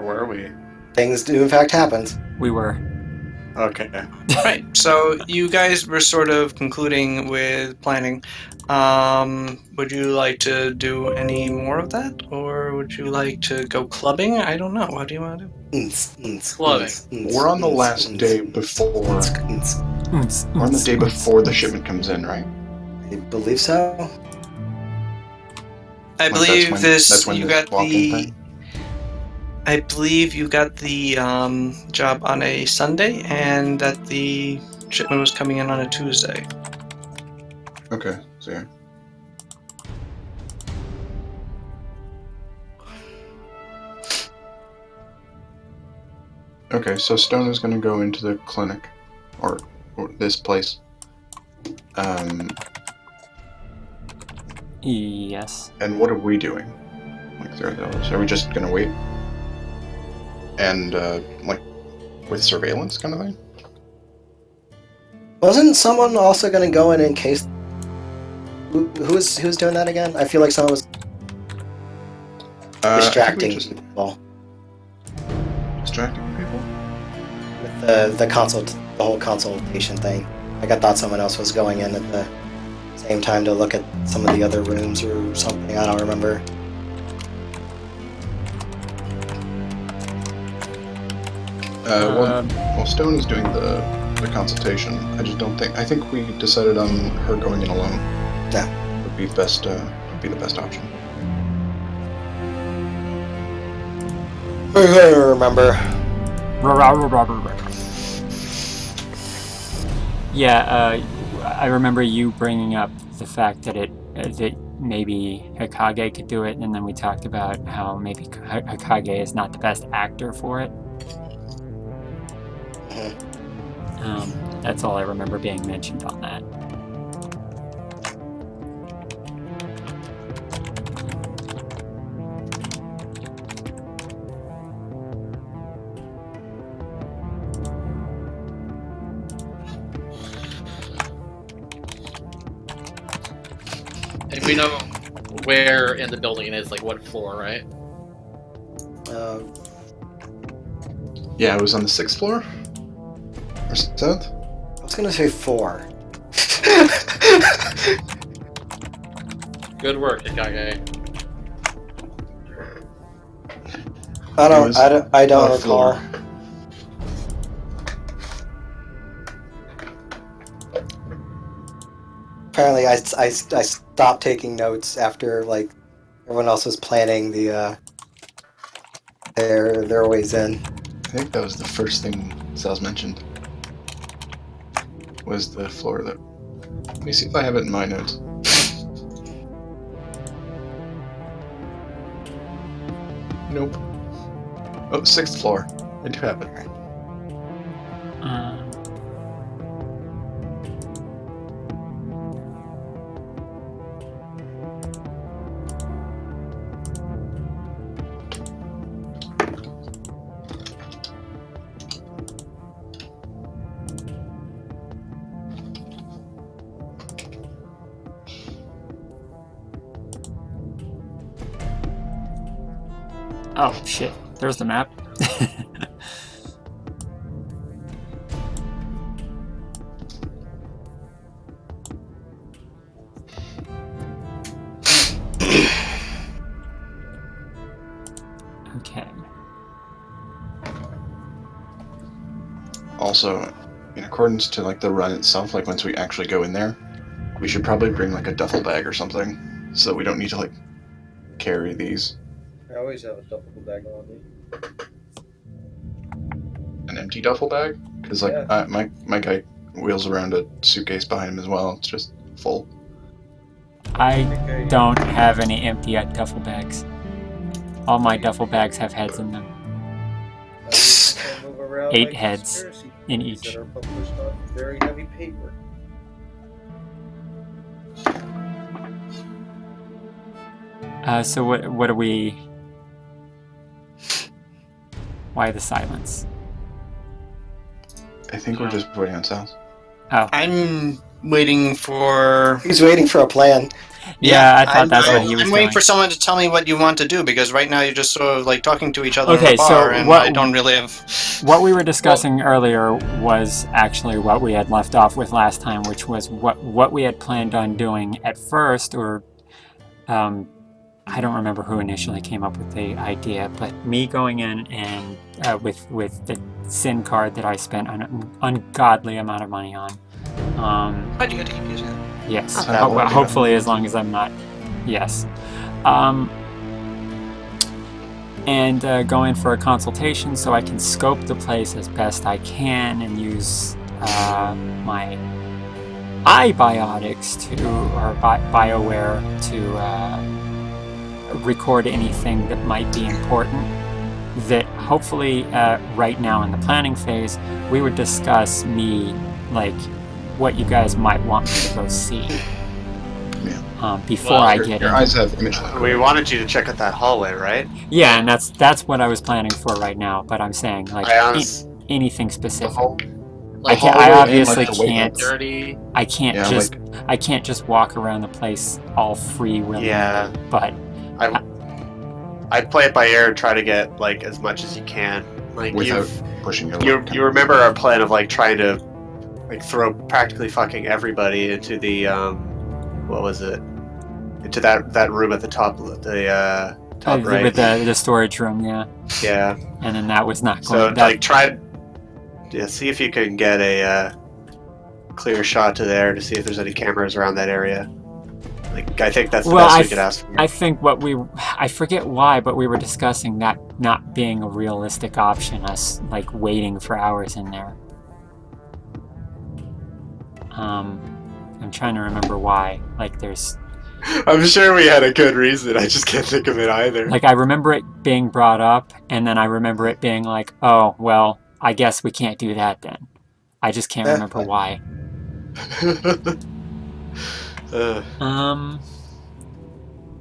were we? Things do in fact happen. We were. Okay. Right. So you guys were sort of concluding with planning. Would you like to do any more of that, or would you like to go clubbing? I don't know. What do you want to do? Clubbing. We're on the last day before. We're on the day before the shipment comes in, right? I believe so. I Like, believe that's when you this got walk-in the. thing? I believe you got the job on a Sunday, and that the shipment was coming in on a Tuesday. Okay, so yeah. Okay, so Stone is going to go into the clinic, or this place. Yes. And what are we doing? Like, are we just going to wait? And, like, with surveillance kind of thing? Wasn't someone also going to go in case... Who was doing that again? I feel like someone was distracting people. Distracting people? With the whole consultation thing. Like, I thought someone else was going in at the same time to look at some of the other rooms or something. I don't remember. Well, Stone is doing the consultation. I just don't think... I think we decided on her going in alone. Yeah. Would be best, would be the best option. I remember. Yeah, I remember you bringing up the fact that that maybe Hokage could do it, and then we talked about how maybe Hokage is not the best actor for it. That's all I remember being mentioned on that. And we know where in the building it is, like what floor, right? Yeah, it was on the 6th floor? Or 7th? I was gonna say 4. Good work, Hokage. I don't recall. Floor. Apparently, I stopped taking notes after like everyone else was planning the their ways in. I think that was the first thing Sal's mentioned. Was the floor that... Let me see if I have it in my notes. Nope. Oh, 6th floor. I do have it. Oh shit! There's the map. Okay. Also, in accordance to like the run itself, like once we actually go in there, we should probably bring like a duffel bag or something, so that we don't need to like carry these. I always have a duffel bag on me. An empty duffel bag? Because like Yeah. my guy wheels around a suitcase behind him as well. It's just full. I don't have any empty duffel bags. All my duffel bags have heads in them. 8 heads in each. That are published on very heavy paper. So what are we... Why the silence? I think we're just waiting on Sal. Oh. I'm waiting for. He's waiting for a plan. Yeah, I thought that's what he was I'm doing. waiting for someone to tell me what you want to do because right now you're just sort of like talking to each other in Okay, a bar, so and what- I don't really have. What we were discussing earlier was actually what we had left off with last time, which was what we had planned on doing at first, or I don't remember who initially came up with the idea, but me going in and with the SIN card that I spent an ungodly amount of money on. But you got to keep using it. Yes, Not that one. hopefully as long as I'm not. Yes. And go in for a consultation so I can scope the place as best I can and use my iBiotics or BioWare to record anything that might be important. That hopefully right now in the planning phase, we would discuss like what you guys might want me to go see. Before Well, I Your, get your in. eyes have image lock. We wanted you to check out that hallway, right? Yeah, and that's what I was planning for right now. But I'm saying like anything specific. Like, I hallway and, obviously like, the way can't. dirty. I can't Yeah, just. I can't just walk around the place all free willy. Yeah. But I'd play it by ear and try to get like as much as you can. Like Without pushing your you luck. remember our plan of like trying to like throw practically fucking everybody into the what was it? Into that room at the top, the top right. with the storage room, yeah. Yeah. And then that was not So going. like try, yeah, see if you can get a clear shot to there to see if there's any cameras around that area. Like I think that's the best we could ask for. I think I forget why, but we were discussing that not being a realistic option. Us like waiting for hours in there. I'm trying to remember why. Like there's. I'm sure we had a good reason. I just can't think of it either. Like I remember it being brought up, and then I remember it being like, "Oh, well, I guess we can't do that then." I just can't remember why.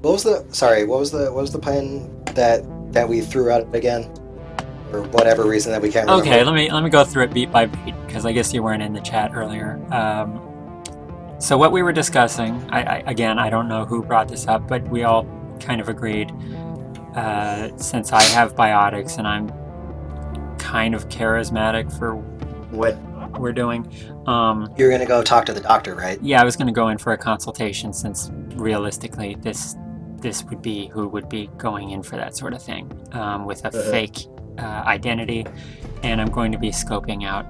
What was the plan that we threw out again? For whatever reason that we can't remember. Okay, let me go through it beat by beat because I guess you weren't in the chat earlier. So what we were discussing, I don't know who brought this up, but we all kind of agreed. Since I have biotics and I'm kind of charismatic for what we're doing, You're gonna go talk to the doctor, right? yeah, I was going to go in for a consultation since realistically this would be who would be going in for that sort of thing with a fake identity, and I'm going to be scoping out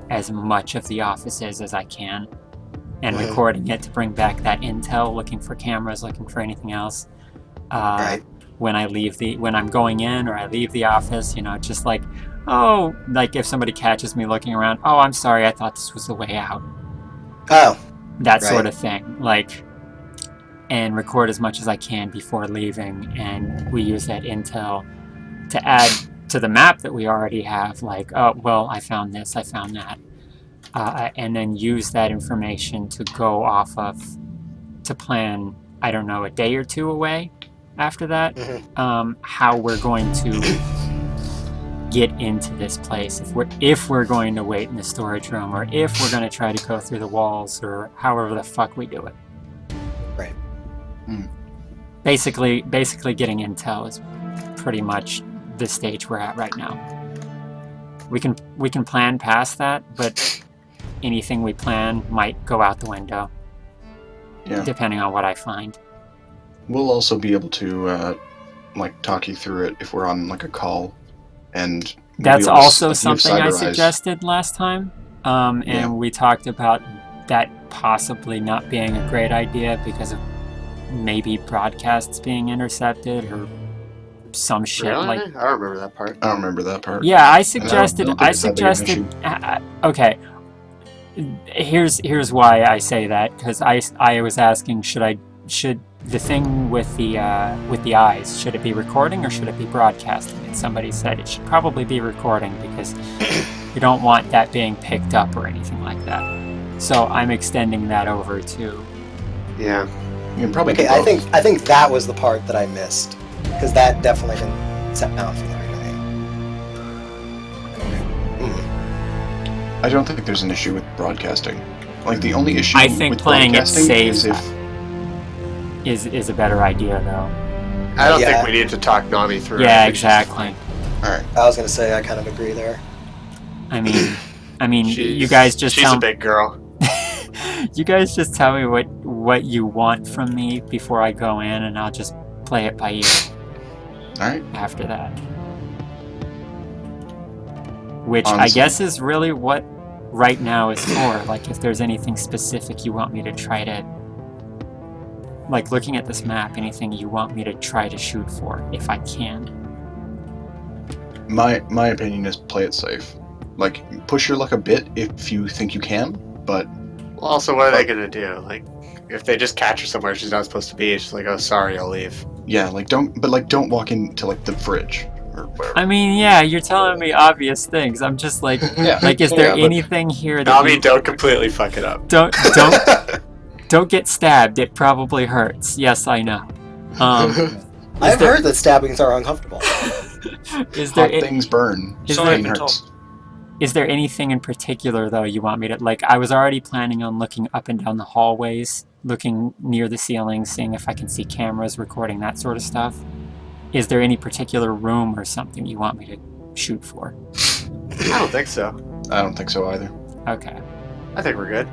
as much of the offices as I can and recording it to bring back that intel, looking for cameras, looking for anything else. Right. When I'm going in or I leave the office, just like, oh, like if somebody catches me looking around, oh, I'm sorry, I thought this was the way out. Oh. That Right. sort of thing. Like, and record as much as I can before leaving, and we use that intel to add to the map that we already have, like, oh, well, I found this, I found that. And then use that information to go off of, to plan, I don't know, a day or two away after that, how we're going to get into this place. If we're going to wait in the storage room, or if we're going to try to go through the walls, or however the fuck we do it. Right. Basically getting intel is pretty much the stage we're at right now. We can plan past that, but anything we plan might go out the window. Yeah. Depending on what I find. We'll also be able to talk you through it if we're on like a call, and that's also something I Cyber Eyes. suggested last time, and we talked about that possibly not being a great idea because of maybe broadcasts being intercepted or some shit Really? like. I don't remember that part. I don't remember that part. Yeah, I suggested. don't think it's that big of an Okay. Here's why I say that, because I was asking, should the thing with the eyes, should it be recording or should it be broadcasting? And somebody said it should probably be recording because you don't want that being picked up or anything like that. So I'm extending that over to. Yeah. You can probably Okay, do I both. think that was the part that I missed, because that definitely didn't set down from the beginning. I don't think there's an issue with broadcasting. Like the only issue I think with playing it broadcasting safe is if is a better idea, though. I don't Yeah. think we need to talk Nami through. Yeah, I think she's exactly. all right. I was gonna say I kind of agree there. I mean, She's- you guys just she's tell a big girl. you guys just tell me what you want from me before I go in, and I'll just play it by ear All right. after that. Which I Honestly. guess is really what right now is for. Like, if there's anything specific you want me to try to, like, looking at this map, anything you want me to try to shoot for, if I can. My opinion is play it safe. Like push your luck a bit if you think you can, but Well, also, what are they gonna do? Like, if they just catch her somewhere she's not supposed to be, it's just like, oh, sorry, I'll leave. yeah, like don't walk into like the fridge or whatever. I mean, yeah, you're telling me obvious things. I'm just like, Yeah. like, is there Yeah, but- anything here that Nami, you don't completely fuck it up. don't get stabbed? It probably hurts. Yes, I know. I've there- heard that stabbings are uncomfortable. Is there Hot things burn. is Sorry, Pain been hurts. is there anything in particular though you want me to like? I was already planning on looking up and down the hallways, looking near the ceiling, seeing if I can see cameras recording that sort of stuff. Is there any particular room or something you want me to shoot for? I don't think so. I don't think so either. Okay. I think we're good.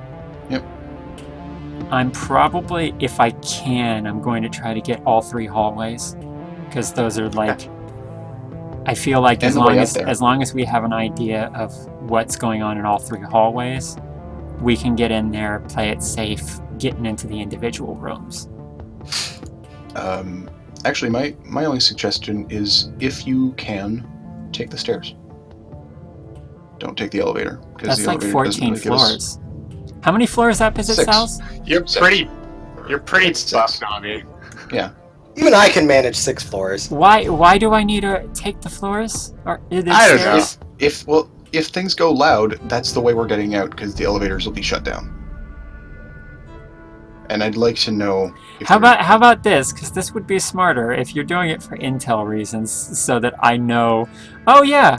I'm probably, if I can, I'm going to try to get all 3 hallways, because those are like, I feel like And as the way long up there. as long as we have an idea of what's going on in all 3 hallways, we can get in there, play it safe, getting into the individual rooms. Actually, my only suggestion is if you can, take the stairs. Don't take the elevator because That's the like elevator 14 doesn't really give us- floors. How many floors up is it, 6. Sal's? You're Six. pretty It's buff, 6. Nami. Even I can manage 6 floors. Why do I need to take the floors? Or is there I don't stairs? know. If things go loud, that's the way we're getting out because the elevators will be shut down. And I'd like to know. If How there- about this? Because this would be smarter if you're doing it for intel reasons, so that I know. Oh yeah,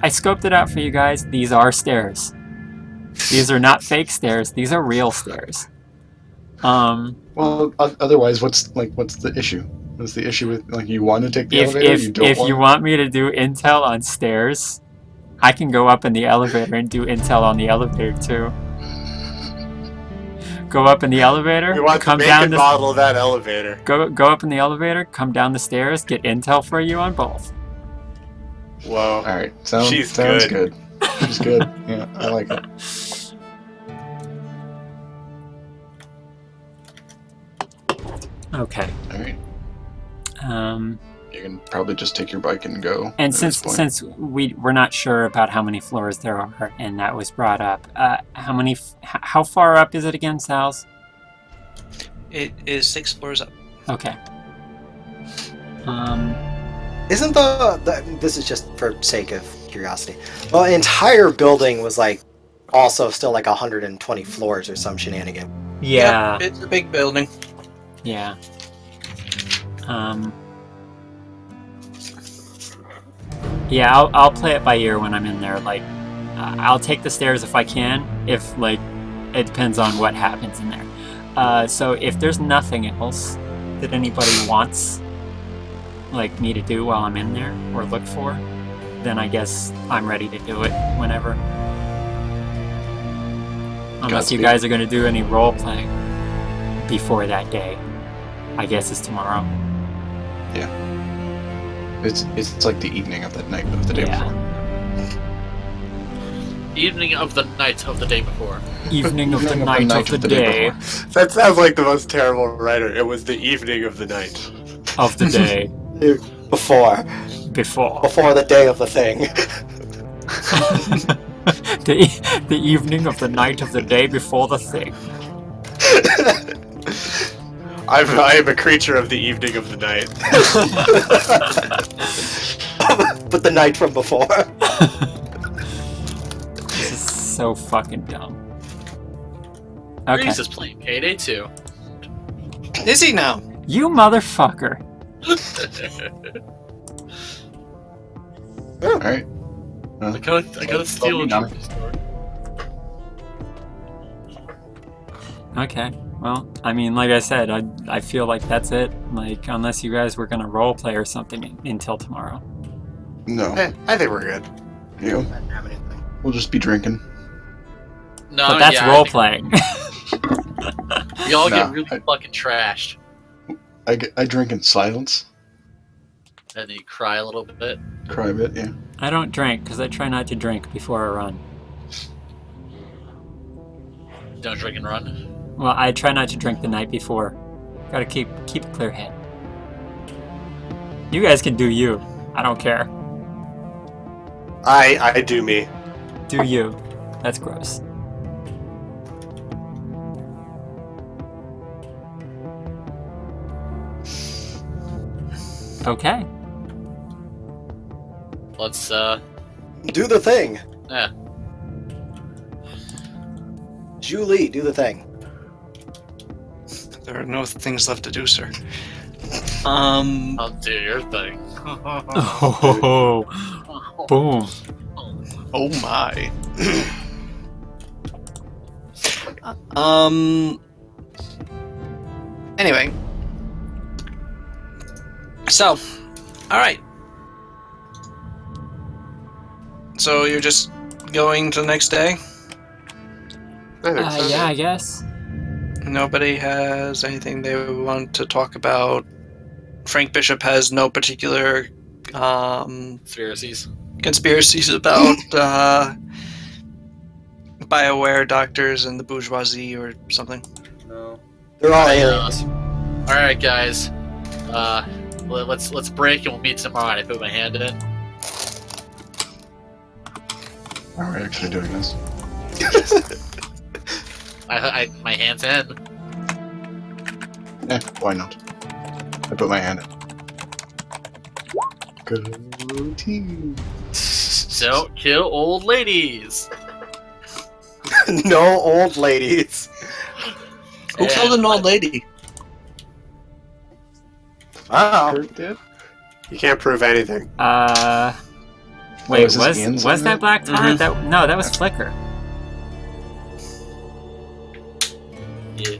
I scoped it out for you guys. These are stairs. These are not fake stairs. These are real stairs. Well, otherwise, what's the issue? What's the issue with like you want to take the If elevator? You don't if you want me to do intel on stairs, I can go up in the elevator and do intel on the elevator too. Go up in the elevator, We want come the down make and the model of that elevator. go up in the elevator, come down the stairs, get intel for you on both. Whoa. All right, sounds She's good. She's good. Yeah, I like it. Okay. All right, you can probably just take your bike and go. And at this point. since we're not sure about how many floors there are, and that was brought up, how far up is it again, Sal's? It is 6 floors up. Okay. Isn't this is just for sake of curiosity. The entire building was like also still like 120 floors or some shenanigan. Yeah. Yep, it's a big building. Yeah. Yeah, I'll play it by ear when I'm in there. Like, I'll take the stairs if I can. If like, it depends on what happens in there. So if there's nothing else that anybody wants, like me to do while I'm in there or look for, then I guess I'm ready to do it whenever. Unless you Godspeed. guys are going to do any role playing before that day. I guess it's tomorrow. It's like the evening of that night of the day Yeah. before. Evening of the night of the day before. Evening of the Evening night of the day before. That sounds like the most terrible writer. It was the evening of the night. of the day Before before the day of the thing. the evening of the night of the day before the thing. I am a creature of the evening of the night. But the night from before. This is so fucking dumb. Okay, Reese is playing Payday 2. Is he now? you motherfucker. All right. I gotta steal a Nami. jewelry store. Okay. Well, I mean, like I said, I feel like that's it. Like, unless you guys were gonna role play or something until tomorrow. No, I think we're good. you know, I don't have anything. we'll just be drinking. No, But that's yeah, I role think playing. we all get Nah, really fucking trashed, I drink in silence. and then you cry a little bit. Cry a bit, yeah. I don't drink because I try not to drink before I run. Don't drink and run. Well, I try not to drink the night before. Gotta keep a clear head. You guys can do you. I don't care. I do me. Do you. That's gross. Okay. Let's Do the thing. yeah. Julie, do the thing. There are no things left to do, sir. I'll do your thing. Oh, boom. Oh my. Anyway. So, all right. So you're just going to the next day? I think so. Yeah, I guess. Nobody has anything they want to talk about. Frank Bishop has no particular Conspiracies. conspiracies about BioWare doctors and the bourgeoisie or something. No. They're all Hey, aliens. All right, guys. Let's break and we'll meet tomorrow. And I put my hand in. Are we actually doing this? My hand's in. Why not? I put my hand in. Go team. Don't kill old ladies. No old ladies. Who killed an old lady? Wow. Kurt did? You can't prove anything. Wait, is this Ian was saying that Black Tar? Mhm. That was Flicker. Yeah.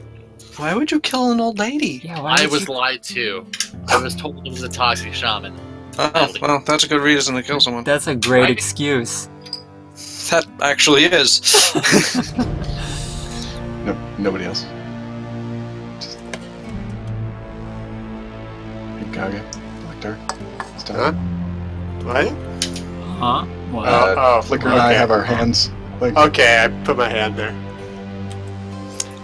Why would you kill an old lady? Yeah, why I would was you... lied to. I was told it was a toxic shaman. Oh, well, that's a good reason to kill someone. That's a great Right. excuse. That actually is. No, nobody else. Just... Hikage, Lecter, stuff. Huh? What? Huh? What? Oh, Flicker and I okay. have our hands. Like, Okay, I put my hand there.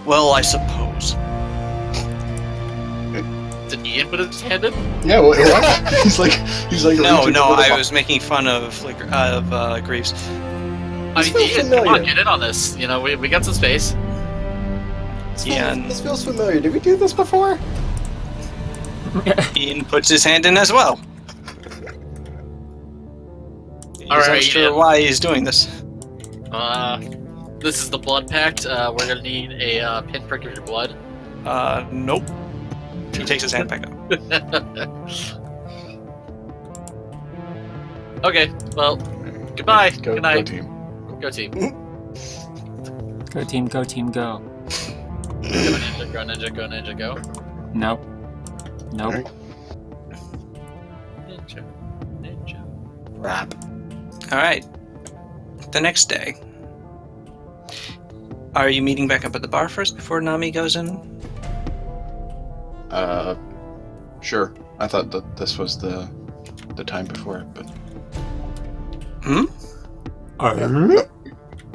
Well, I suppose. Did Ian put his hand in? yeah, what? he's like No, reaching no, for the I was making fun of Greaves. I This mean, feels Ian, come on, familiar. get in on this. You know, we got some space. This feels familiar. Did we do this before? Ian puts his hand in as well. He's All right, unsure Ian. why he's doing this. This is the blood pact. We're gonna need a pinprick of your blood. Nope. He takes his hand back up. Okay, well, goodbye. Go, Good night. go team. Go team. Go team, go team, go. Go ninja, go ninja, go ninja, go. Nope. Nope. Alright. Ninja, ninja. Crap. All right. The next day. Are you meeting back up at the bar first before Nami goes in? Sure. I thought that this was the time before it, but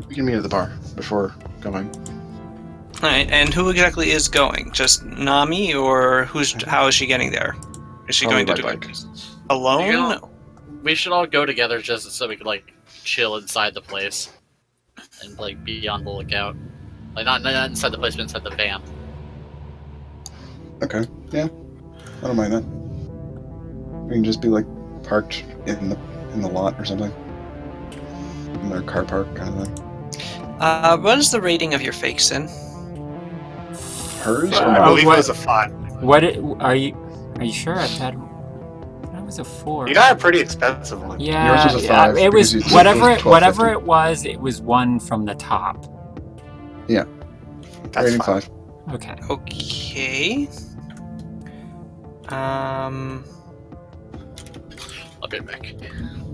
we can meet at the bar before going. All right. And who exactly is going? Just Nami, or how is she getting there? Is she Probably going to by do bike. it alone? You know- We should all go together just so we could like chill inside the place and like be on the lookout. Like not inside the place, but inside the van. Okay. Yeah. I don't mind that. We can just be like parked in the lot or something. In their car park kind of thing. What is the rating of your fake sin? Hers? Uh, Or I no? believe what- it was a 5. What are you sure? I thought that was a 4. You got a pretty expensive one. Yeah, Yours was a 5 it was because you- whatever it was whatever 12.50. it was. It was one from the top. That's Rating fine. 5. Okay. Okay. I'll be back.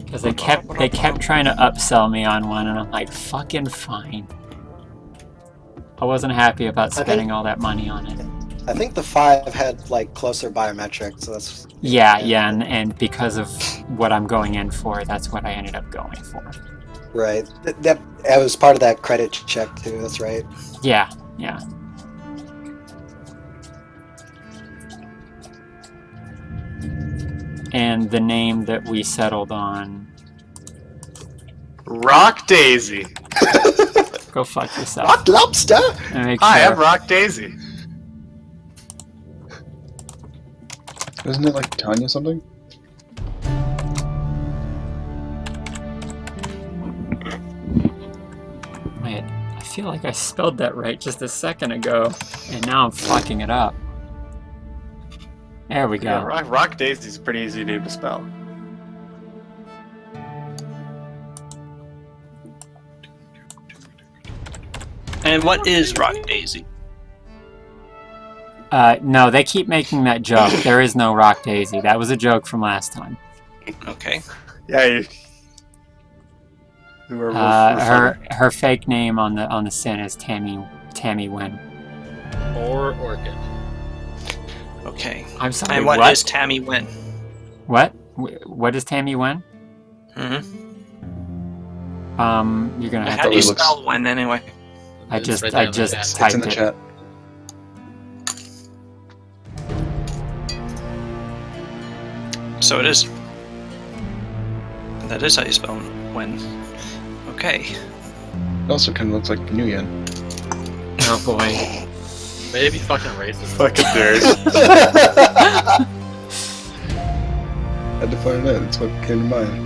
Because they kept trying to upsell me on one, and I'm like, fucking fine. I wasn't happy about spending all that money on it. I think the 5 had like closer biometrics, so that's Yeah, and because of what I'm going in for, that's what I ended up going for. right. That was part of that credit check too. That's right. Yeah. And the name that we settled on. Rock Daisy. Go fuck yourself. Rock lobster. And make Hi, sure. I'm Rock Daisy. Isn't it like Tanya something? Wait, I feel like I spelled that right just a second ago, and now I'm fucking it up. There we go. Yeah, Rock Daisy's a pretty easy name to spell. And what is Rock Daisy? No, they keep making that joke. There is no Rock Daisy. That was a joke from last time. Okay. Yeah, Her fake name on the sin is Tammy Wynn. Or Orchid. Okay. I'm sorry. And what is Tammy Wynn? What? What is Tammy Wynn? Mm-hmm. You're gonna have How to. do you spell Wynn anyway? I It's just right there in the typed chat. It's in the it. chat. So it is. That is how you spell Wynn. Okay. It also kind of looks like Nguyen. Oh boy. Maybe fucking racist. fucking nerd. Had to find it out. That's what came to mind.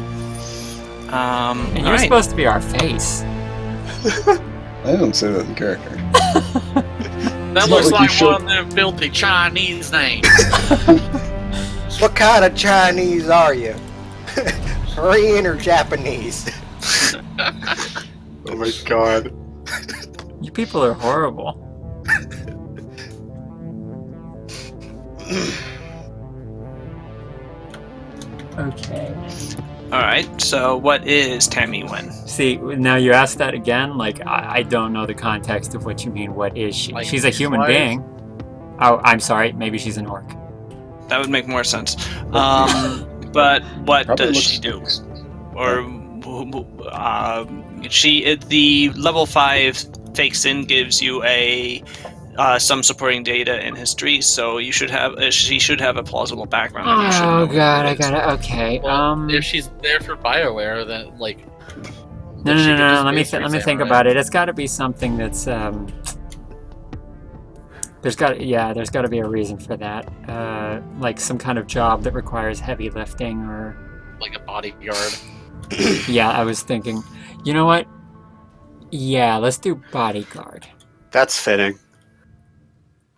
And you're alright. supposed to be our face. I don't say that in character. That It's looks not like you like should- one of them filthy Chinese names. What kind of Chinese are you? Korean or Japanese? Oh my god. You people are horrible. Okay. Alright, so what is Tammy Wynn? See, now you ask that again, like, I don't know the context of what you mean. What is she? Like, She's a human why- being. Oh, I'm sorry. Maybe she's an orc. That would make more sense. But what Probably does looks- she do? Or the level 5 fake sin gives you a some supporting data and history, so you should have she should have a plausible background. And you should know Oh who god, it I is. gotta. Okay. Well, if she's there for BioWare, then like. No. she could just Let be me a street think samurai. about it. It's got to be something that's There's got to be a reason for that. Like some kind of job that requires heavy lifting, or Like a bodyguard. yeah, I was thinking. You know what? Yeah, let's do bodyguard. That's fitting.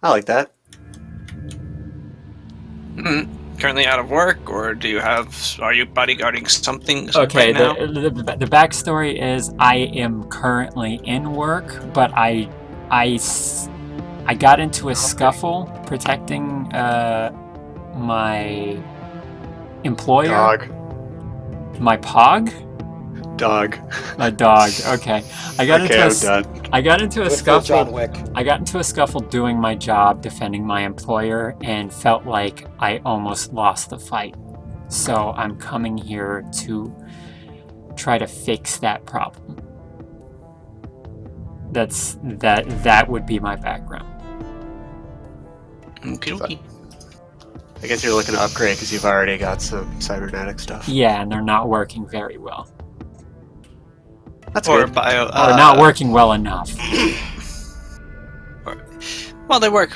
I like that. Currently out of work, or are you bodyguarding something Okay, right now? the backstory is I am currently in work, but I got into a scuffle protecting my employer, Dog. my pog, Dog. my dog. Okay, I got Okay, I'm done. I got into a With scuffle. John Wick. I got into a scuffle doing my job, defending my employer, and felt like I almost lost the fight. So I'm coming here to try to fix that problem. That would be my background. Okie dokie. I guess you're looking to upgrade because you've already got some cybernetic stuff. Yeah, and they're not working very well. That's Or good. bio. Or not working well enough. Well, they work.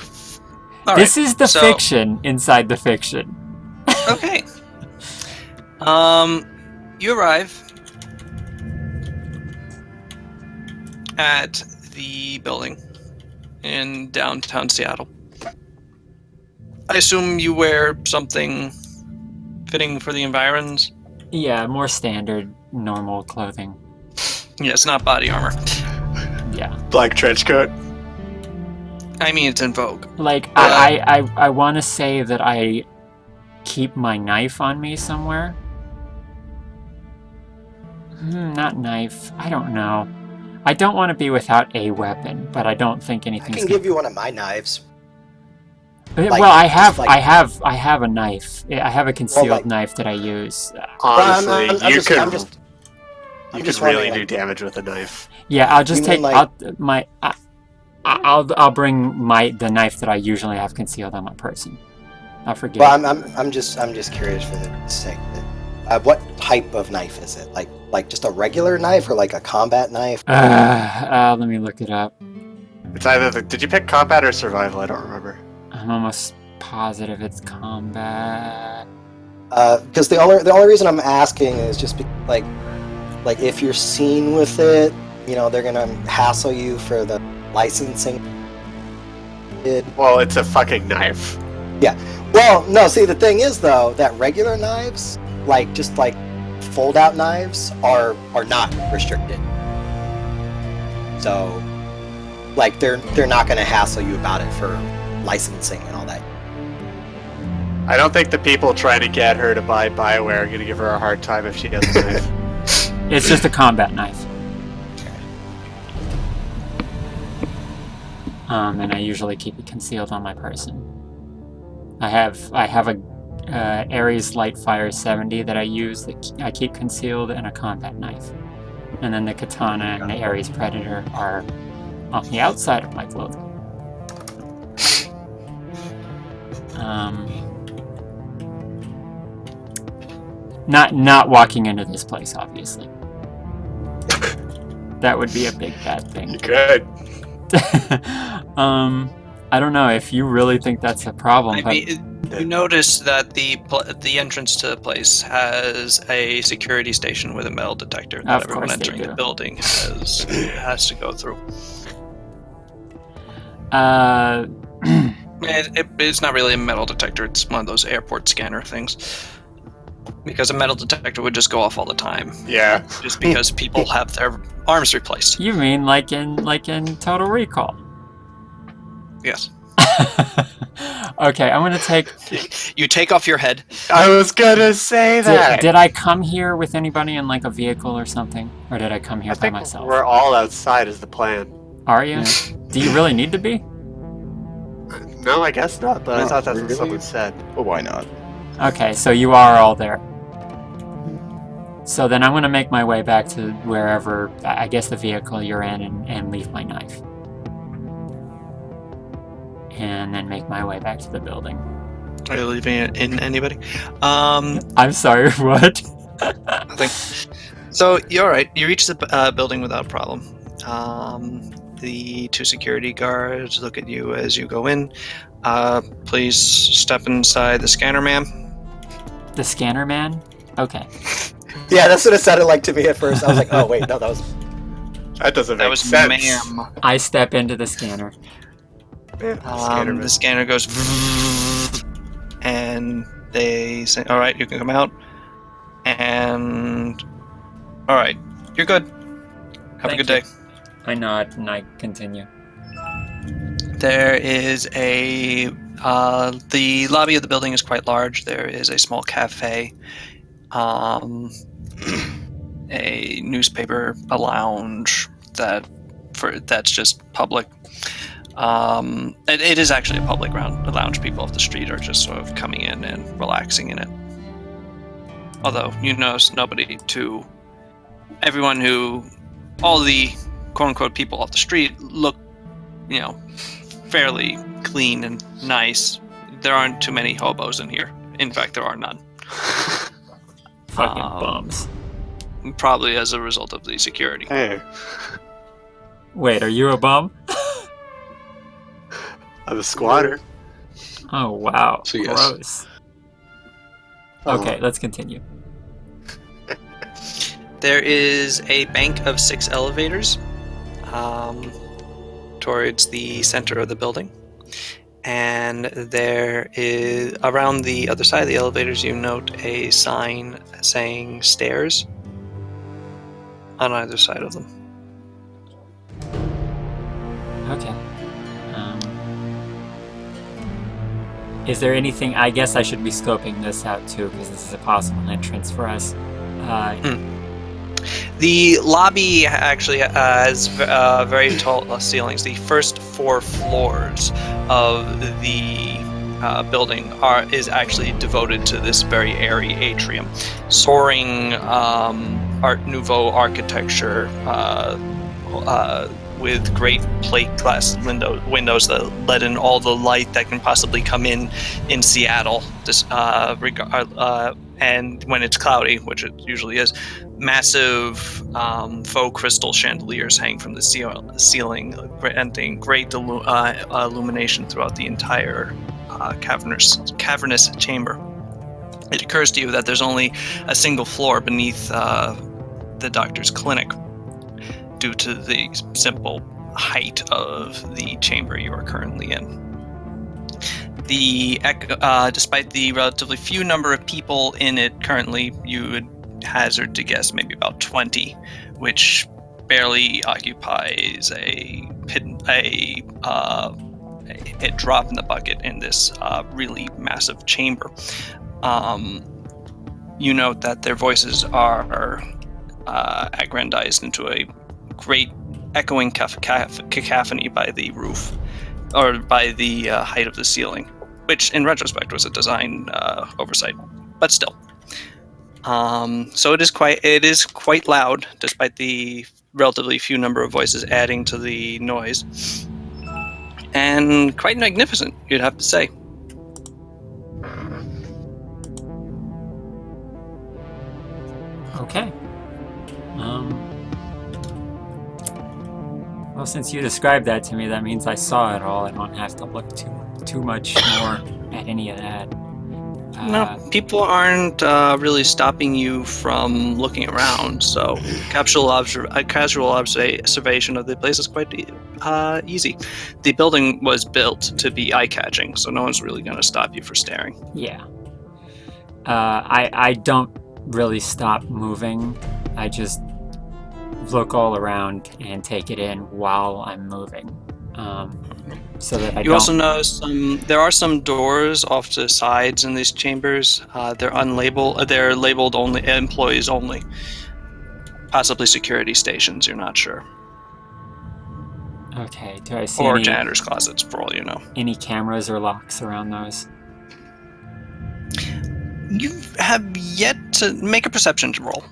All This right, is the so- fiction inside the fiction. Okay. You arrive at the building in downtown Seattle. I assume you wear something fitting for the environs? Yeah, more standard, normal clothing. Yeah, it's not body armor. Yeah. Black trench coat. I mean, it's in vogue. Like, I want to say that I keep my knife on me somewhere. Not knife. I don't know. I don't want to be without a weapon, but I don't think I anything's. can give you one of my knives. Well, like, I have, just like- I have a knife. I have a concealed like- knife that I use. Honestly, I'm you just- could I'm just really wondering, do like- damage with a knife. Yeah, I'll just You take mean, like- I'll bring the knife that I usually have concealed on my person. I'll forget. Well, I'm just curious for the sake of it. What type of knife is it? Like just a regular knife or like a combat knife? Let me look it up. It's either did you pick combat or survival? I don't remember. I'm almost positive it's combat. Because the only reason I'm asking is just like if you're seen with it, they're gonna hassle you for the licensing. Well, it's a fucking knife. Well, no. See, the thing is though that regular knives, just fold-out knives, are not restricted. So, they're not gonna hassle you about it for licensing and all that. I don't think the people trying to get her to buy Bioware are going to give her a hard time if she has a knife. It's just a combat knife. And I usually keep it concealed on my person. I have a Ares Lightfire 70 that I use that I keep concealed, and a combat knife. And then the katana and the Ares Predator are on the outside of my clothing. Not walking into this place, obviously. That would be a big bad thing. You could. I don't know if you really think that's a problem. I mean, you notice that the entrance to the place has a security station with a metal detector that Of everyone course they entering do. the building has to go through. It's not really a metal detector, it's one of those airport scanner things. Because a metal detector would just go off all the time. Yeah. Just because people have their arms replaced. You mean like in Total Recall? Yes. Okay, I'm gonna take. You take off your head. I was gonna say that. Did I come here with anybody in like a vehicle or something, or did I come here I by think myself? we're all outside is the plan. Are you? Do you really need to be? No, I guess not, but I No, thought that's really? what someone said. But why not? Okay, so you are all there. So then I'm gonna make my way back to wherever, I guess, the vehicle you're in, and leave my knife. And then make my way back to the building. Are you leaving it in anybody? I'm sorry, what? Nothing. So you're all right. You reach the building without a problem. The two security guards look at you as you go in. Please step inside the scanner, ma'am. The scanner man? Okay. Yeah, that's what it sounded like to me at first. I was like, oh wait, no, that was. That doesn't That make was sense. ma'am. I step into the scanner. Man, The scanner goes, and they say, "All right, you can come out." And all right, you're good. Have a Thank good day. I nod and I continue. There is the lobby of the building is quite large. There is a small cafe, a newspaper, a lounge that's just public. It is actually a public lounge. People off the street are just sort of coming in and relaxing in it. Although you notice all the quote-unquote people off the street look, fairly clean and nice. There aren't too many hobos in here. In fact, there are none. Fucking bums. Probably as a result of the security. Hey, Wait, are you a bum? I'm a squatter. Oh, wow. So yes. Gross. Okay, let's continue. There is a bank of 6 elevators towards the center of the building. And there is, around the other side of the elevators, you note a sign saying stairs on either side of them. Okay. Is there anything? I guess I should be scoping this out too, because this is a possible entrance for us. The lobby actually has very tall ceilings. The first 4 floors of the building is actually devoted to this very airy atrium. Soaring Art Nouveau architecture with great plate glass windows that let in all the light that can possibly come in Seattle. And when it's cloudy, which it usually is, massive faux crystal chandeliers hang from the ceiling, granting great illumination throughout the entire cavernous chamber. It occurs to you that there's only a single floor beneath the doctor's clinic, due to the simple height of the chamber you are currently in. Despite the relatively few number of people in it currently, you would hazard to guess maybe about 20, which barely occupies a drop in the bucket in this really massive chamber. You note that their voices are aggrandized into a great echoing cacophony by the roof, or by the height of the ceiling, which in retrospect was a design oversight, but still. So it is quite loud, despite the relatively few number of voices adding to the noise, and quite magnificent, you'd have to say. Okay. Well, since you described that to me, that means I saw it all. I don't have to look too much more at any of that. No, people aren't really stopping you from looking around, so casual observation of the place is quite easy. The building was built to be eye-catching, so no one's really going to stop you for staring. Yeah. I don't really stop moving. I just look all around and take it in while I'm moving, so that You also notice there are some doors off to the sides in these chambers. They're unlabeled. They're labeled only employees only, possibly security stations. You're not sure. Okay. Do I see or any janitor's closets, for all you know. Any cameras or locks around those? You have yet to make a perception roll.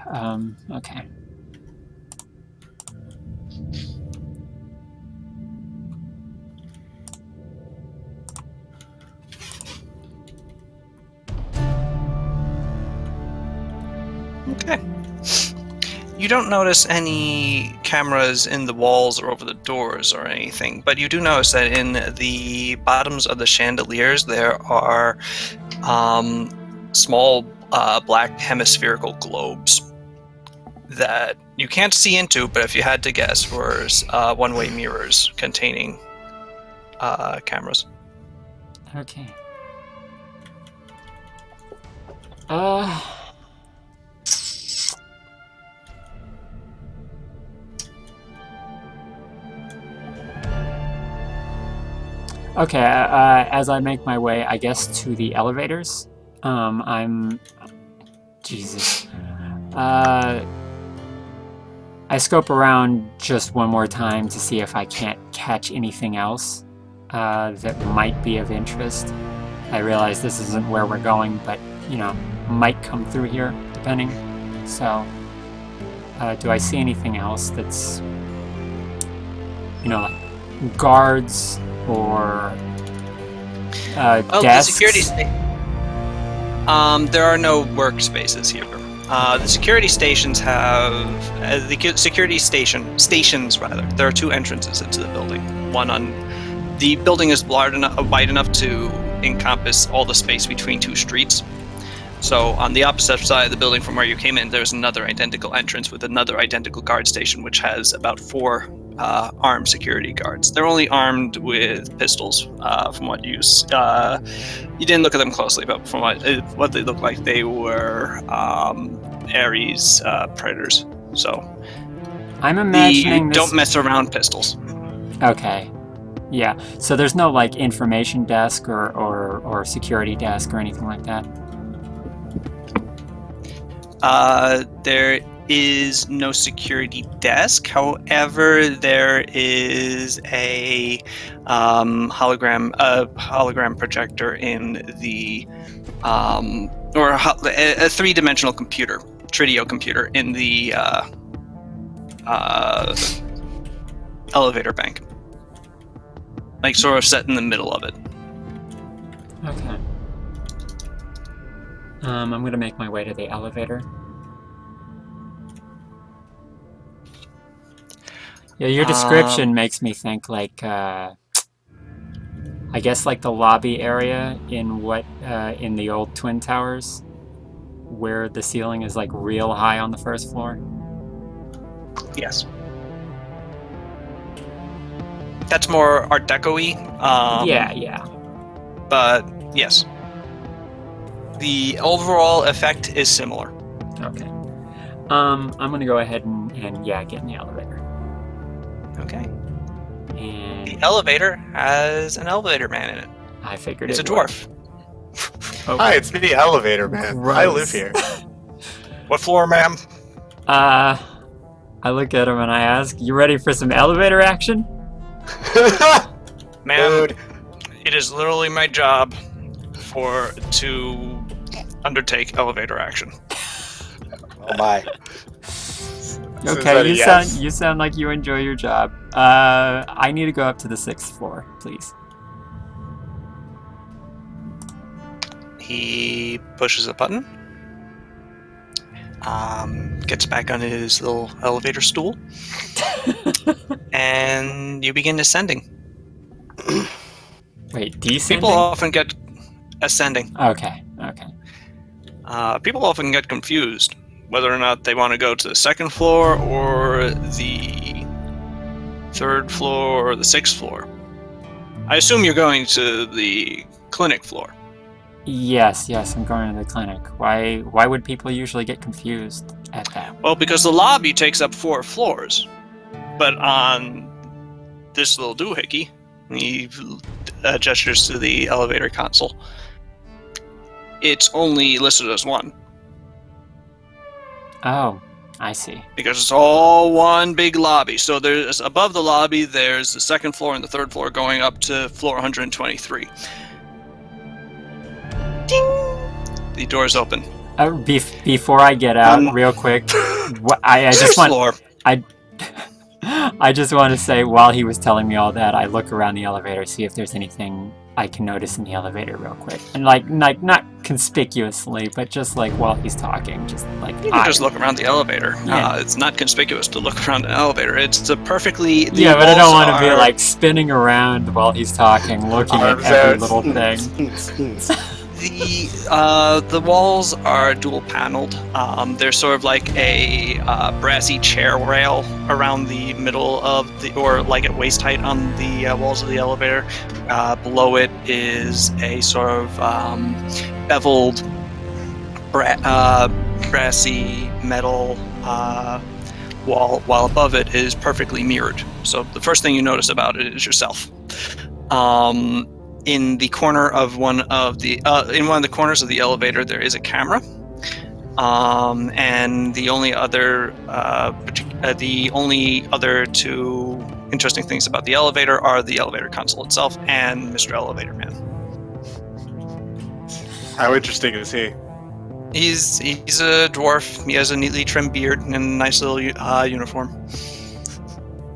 Okay. Okay. You don't notice any cameras in the walls or over the doors or anything, but you do notice that in the bottoms of the chandeliers there are small black hemispherical globes that you can't see into, but if you had to guess, were one-way mirrors containing cameras. Okay. Okay, as I make my way, I guess, to the elevators, Jesus. I scope around just one more time to see if I can't catch anything else that might be of interest. I realize this isn't where we're going, but, might come through here, depending. So, do I see anything else that's, like guards or desks? The security there are no workspaces here. The security stations have stations rather. There are two entrances into the building. The building is wide enough to encompass all the space between two streets. So on the opposite side of the building from where you came in, there's another identical entrance with another identical guard station, which has about 4 armed security guards. They're only armed with pistols, from what you didn't look at them closely, but from what they look like, they were Ares predators. So I'm imagining don't mess around pistols. Okay. Yeah. So there's no like information desk or security desk or anything like that. There is no security desk. However, there is a hologram projector in the a three-dimensional computer, Tridio computer in the elevator bank, like sort of set in the middle of it. Okay. I'm gonna make my way to the elevator. Yeah, your description makes me think like I guess like the lobby area in in the old Twin Towers, where the ceiling is like real high on the first floor. Yes. That's more Art Deco-y. Yeah. But yes. The overall effect is similar. Okay. I'm gonna go ahead and get in the elevator. Okay. And The elevator has an elevator man in it. I figured It's a it would. dwarf. Oh, Hi, it's me, Elevator Man. I live gross. here. What floor, ma'am? I look at him and I ask, "You ready for some elevator action?" Ma'am, Dude. it is literally my job to undertake elevator action. Oh my. Okay, you you sound like you enjoy your job. I need to go up to the 6th floor, please. He pushes a button, gets back on his little elevator stool, and you begin ascending. Wait, descending? People often get ascending. Okay. People often get confused whether or not they want to go to the 2nd floor or the 3rd floor or the 6th floor. I assume you're going to the clinic floor. Yes, I'm going to the clinic. Why would people usually get confused at that? Well, because the lobby takes up 4 floors, but on this little doohickey, he gestures to the elevator console, it's only listed as 1. Oh, I see. Because it's all one big lobby. So there's above the lobby, there's the 2nd floor and the 3rd floor going up to floor 123. Ding! The doors open. Before I get out, real quick, I just First want floor. I just want to say, while he was telling me all that, I look around the elevator, see if there's anything I can notice in the elevator real quick, and like not conspicuously, but just like while he's talking, just like You can just look around the elevator. Yeah. It's not conspicuous to look around an elevator. It's a perfectly. The Yeah, but I don't walls want to be are- like spinning around while he's talking, looking at Arms every out. little thing. The walls are dual paneled. There's sort of like a brassy chair rail around the middle of or like at waist height on the walls of the elevator. Below it is a sort of beveled brassy metal wall, while above it is perfectly mirrored. So the first thing you notice about it is yourself. In the corner of one of the corners of the elevator, there is a camera, and the only other two interesting things about the elevator are the elevator console itself and Mr. Elevator Man. How interesting is he? He's a dwarf. He has a neatly trimmed beard and a nice little uniform.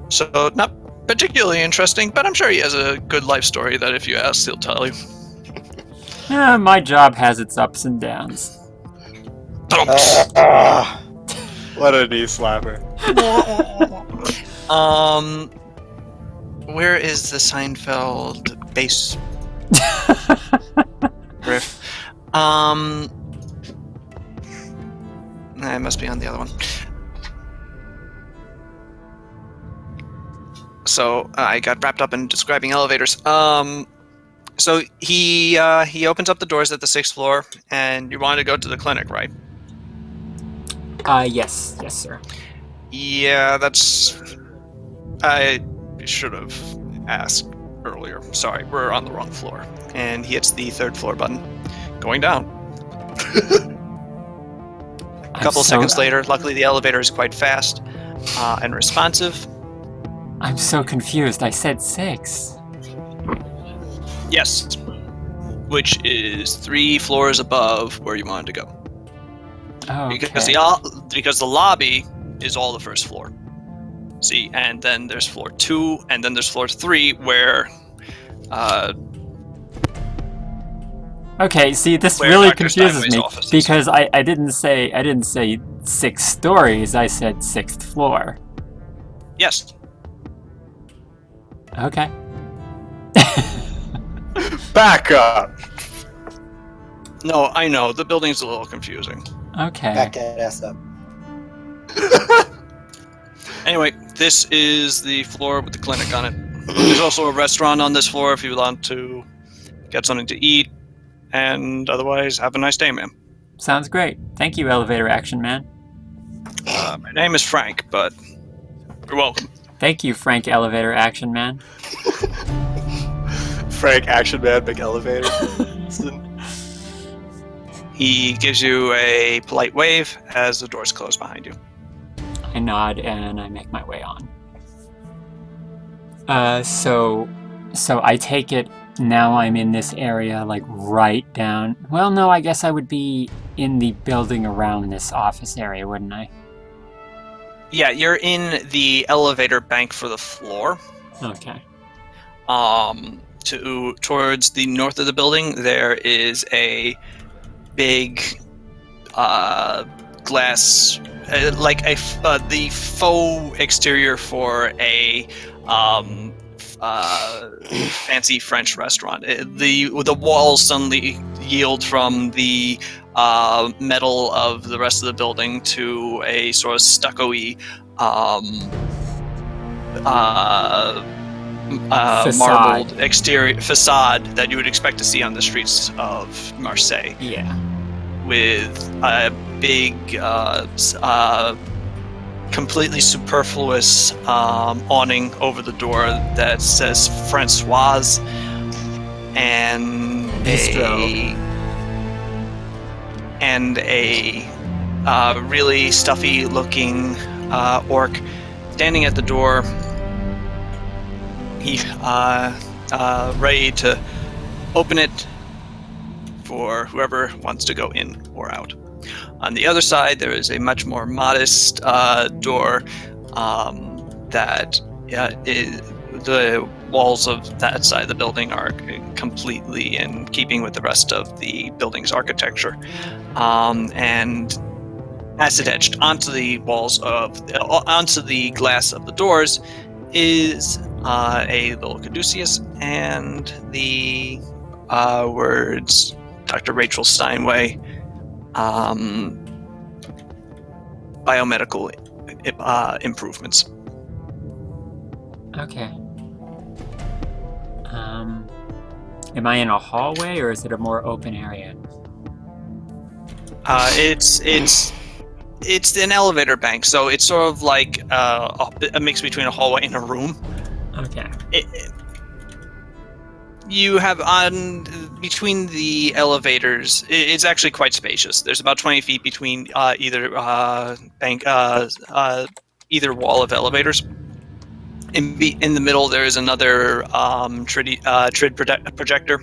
So not particularly interesting, but I'm sure he has a good life story that if you ask, he'll tell you. Yeah, my job has its ups and downs. What a knee slapper. Where is the Seinfeld bass riff? It must be on the other one. So I got wrapped up in describing elevators. So he opens up the doors at the 6th floor, and you wanted to go to the clinic, right? Yes, sir. Yeah, I should have asked earlier. Sorry, we're on the wrong floor. And he hits the 3rd floor button. Going down. A couple seconds later, luckily the elevator is quite fast and responsive. I'm so confused. I said 6. Yes. Which is 3 floors above where you wanted to go. Oh, okay. Because the lobby is all the 1st floor. See, and then there's floor 2, and then there's floor 3 where okay, see, this where really Dr. confuses Steinway's me office is. because I didn't say 6 stories. I said 6th floor. Yes. Okay. Back up. No, I know the building's a little confusing. Okay. Back that ass up. Anyway, this is the floor with the clinic on it. There's also a restaurant on this floor if you want to get something to eat, and otherwise, have a nice day, ma'am. Sounds great. Thank you, Elevator Action Man. My name is Frank, but you're welcome. Thank you, Frank Elevator Action Man. Frank, Action Man, big elevator. He gives you a polite wave as the doors close behind you. I nod and I make my way on. So I take it now I'm in this area, like right down. Well, no, I guess I would be in the building around this office area, wouldn't I? Yeah, you're in the elevator bank for the floor. Okay. Towards the north of the building, there is a big glass, the faux exterior for a fancy French restaurant. The walls suddenly yield from the metal of the rest of the building to a sort of stucco-y marbled exterior facade that you would expect to see on the streets of Marseille. Yeah. With a big, completely superfluous awning over the door that says Francoise, and a really stuffy-looking orc standing at the door. He ready to open it for whoever wants to go in or out. On the other side, there is a much more modest door that the walls of that side of the building are completely in keeping with the rest of the building's architecture, and acid etched onto the onto the glass of the doors is a little caduceus and the words Dr. Rachel Steinway, biomedical improvements. Okay. Am I in a hallway or is it a more open area? It's an elevator bank, so it's sort of like a mix between a hallway and a room. Okay. You have between the elevators. It's actually quite spacious. There's about 20 feet between either wall of elevators. In the middle, there is another TRID projector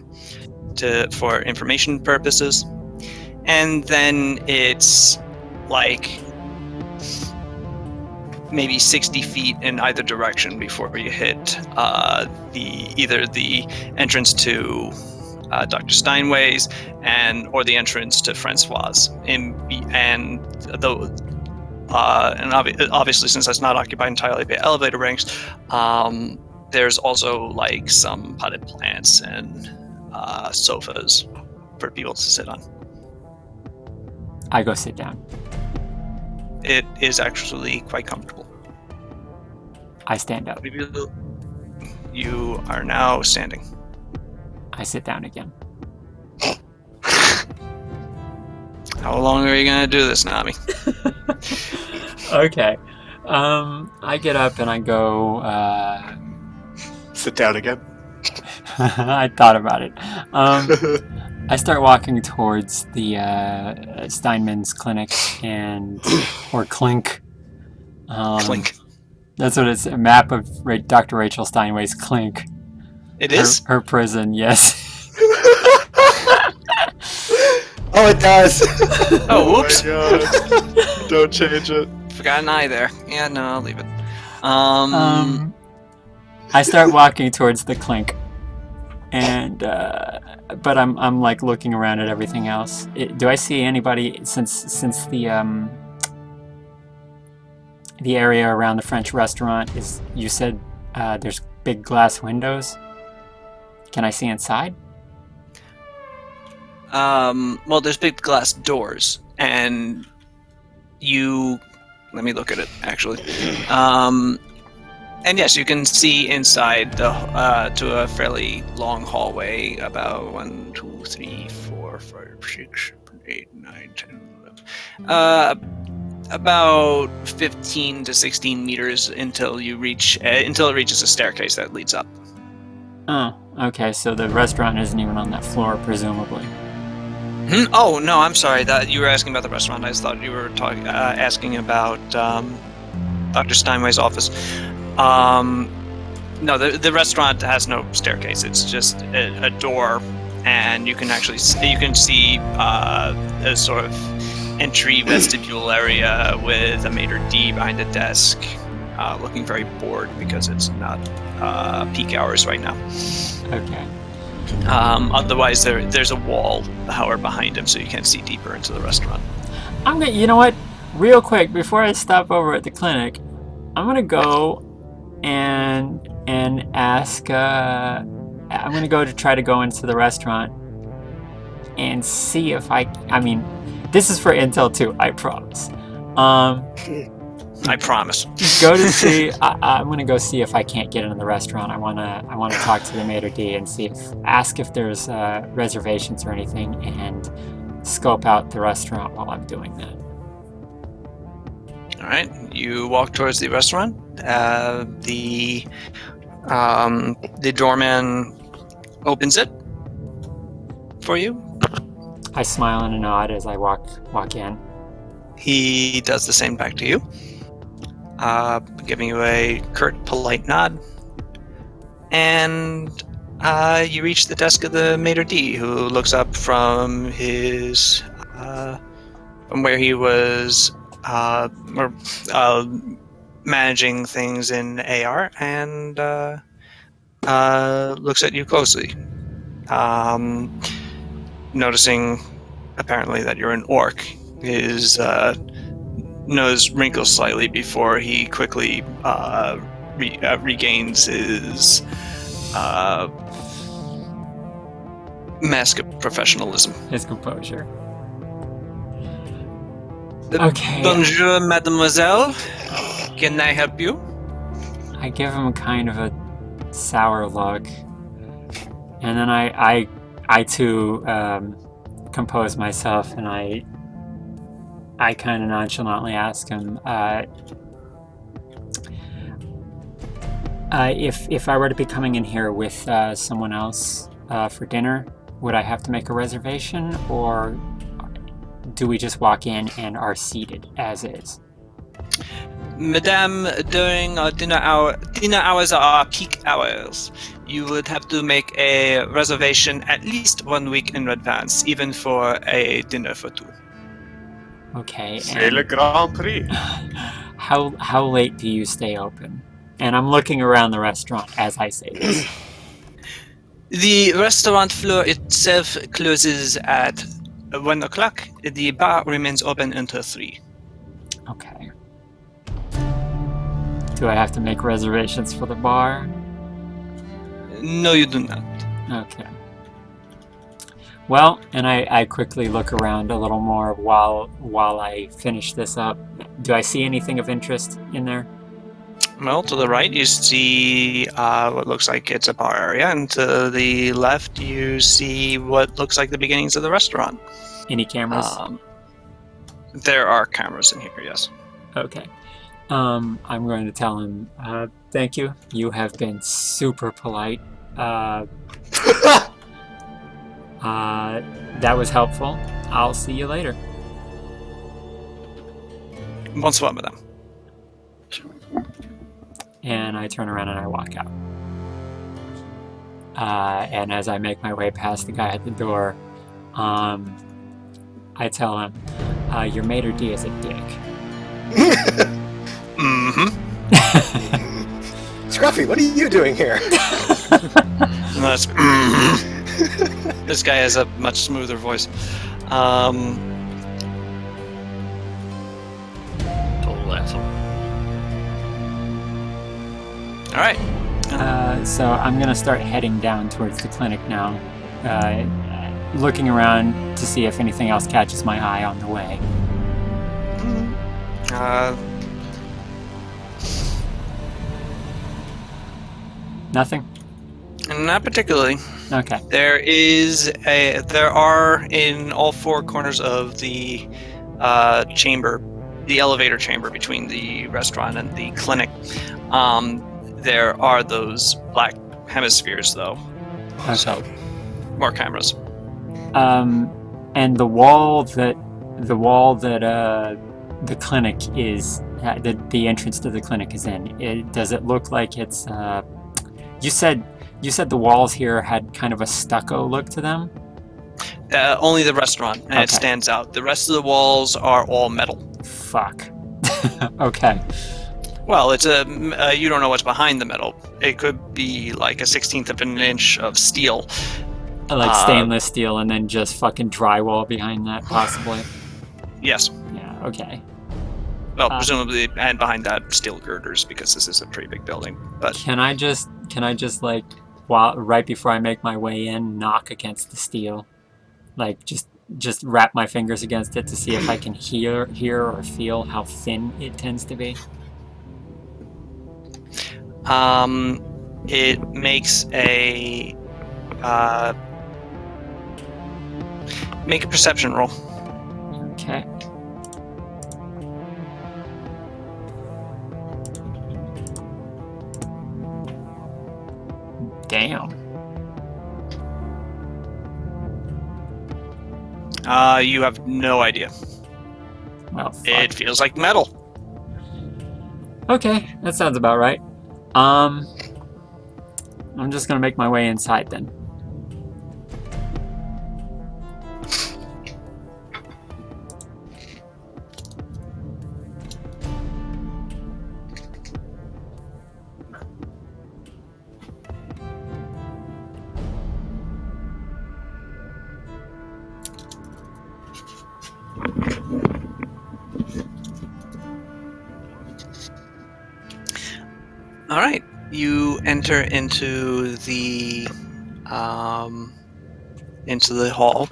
for information purposes, and then it's like maybe 60 feet in either direction before you hit either the entrance to Dr. Steinway's or the entrance to Francoise. Obviously, since that's not occupied entirely by elevator ranks, there's also like some potted plants and sofas for people to sit on. I go sit down. It is actually quite comfortable. I stand up. You are now standing. I sit down again. How long are you going to do this, Nami? Okay. I get up and I go... Sit down again. I thought about it. I start walking towards the Steinman's clinic or Clink. Clink. That's what it's a map of Dr. Rachel Steinway's Clink. It is? Her prison, yes. Oh, it does. Oh, whoops. my god. Don't change it. Forgot an eye there. Yeah, no, I'll leave it. I start walking towards the Clink, and but I'm like looking around at everything else. Do I see anybody since the area around the French restaurant is? You said there's big glass windows. Can I see inside? Well, there's big glass doors, and let me look at it, actually. And yes, you can see inside to a fairly long hallway, about 1, 2, 3, 4, 5, 6, 7, 8, 9, 10, 11. About 15 to 16 meters until it reaches a staircase that leads up. Oh, okay. So the restaurant isn't even on that floor, presumably. Oh no, I'm sorry. That you were asking about the restaurant. I thought you were asking about Dr. Steinway's office. No, the restaurant has no staircase. It's just a door, and you can see a sort of entry vestibule area with a maitre d' behind a desk, looking very bored because it's not peak hours right now. Okay. Otherwise, there's a wall, however, behind him, so you can't see deeper into the restaurant. You know what? Real quick, before I stop over at the clinic, I'm gonna go and ask. I'm gonna go to try to go into the restaurant and see if I mean, this is for intel too. I promise. I promise. Go to see. I'm gonna go see if I can't get into the restaurant. I wanna talk to the maitre d' and ask if there's reservations or anything, and scope out the restaurant while I'm doing that. All right, you walk towards the restaurant. The doorman opens it for you. I smile and a nod as I walk in. He does the same back to you, giving you a curt, polite nod. And you reach the desk of the maitre d', who looks up from from where he was managing things in AR, and looks at you closely, noticing apparently that you're an orc. His nose wrinkles slightly before he quickly regains his mask of professionalism. His composure. Okay. Bonjour, mademoiselle. Can I help you? I give him kind of a sour look, and then I too compose myself, and I kind of nonchalantly ask him if I were to be coming in here with someone else for dinner, would I have to make a reservation, or do we just walk in and are seated as is? Madame, during our dinner hours are our peak hours. You would have to make a reservation at least 1 week in advance, even for a dinner for two. Okay. C'est le Grand Prix. How late do you stay open? And I'm looking around the restaurant as I say this. The restaurant floor itself closes at 1 o'clock. The bar remains open until 3. Okay. Do I have to make reservations for the bar? No, you do not. Okay. Well, and I quickly look around a little more while I finish this up. Do I see anything of interest in there? Well, to the right you see what looks like it's a bar area, and to the left you see what looks like the beginnings of the restaurant. Any cameras? There are cameras in here, yes. Okay. I'm going to tell him, thank you. You have been super polite, That was helpful. I'll see you later. Once one with them. And I turn around and I walk out. And as I make my way past the guy at the door, I tell him, your maitre d' is a dick. Mm-hmm. Scruffy, what are you doing here? No, that's This guy has a much smoother voice. Total asshole. All right. So I'm gonna start heading down towards the clinic now, looking around to see if anything else catches my eye on the way. Nothing? Not particularly. Okay. There are in all four corners of the chamber, the elevator chamber between the restaurant and the clinic. There are those black hemispheres, though. Okay. So, more cameras. And the wall that the clinic is, the entrance to the clinic is in. Does it look like it's? You said the walls here had kind of a stucco look to them. Only the restaurant, and it Okay. stands out. The rest of the walls are all metal. Fuck. Okay. Well, it's you don't know what's behind the metal. It could be like a 1/16 of an inch of steel. Like stainless steel, and then just fucking drywall behind that, possibly. Yes. Yeah. Okay. Well, presumably, and behind that, steel girders, because this is a pretty big building. But Can I just like, right before I make my way in, knock against the steel, like just wrap my fingers against it to see if I can hear or feel how thin it tends to be. it makes a make a perception roll. Okay. Damn. You have no idea. Well, fuck. It feels like metal. Okay, that sounds about right. I'm just gonna make my way inside then. All right, you enter into the hall.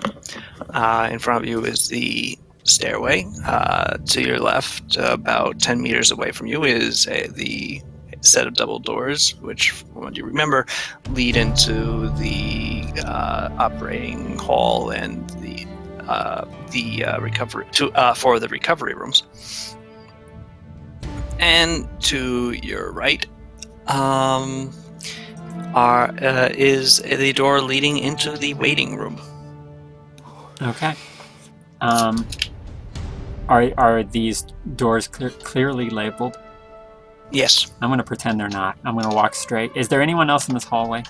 In front of you is the stairway. To your left, about 10 meters away from you, is the set of double doors, which, from what you remember, lead into the operating hall and the recovery for the recovery rooms. And to your right is the door leading into the waiting room. Okay. Are these doors clearly labeled? Yes. I'm gonna pretend they're not. I'm gonna walk straight. Is there anyone else in this hallway?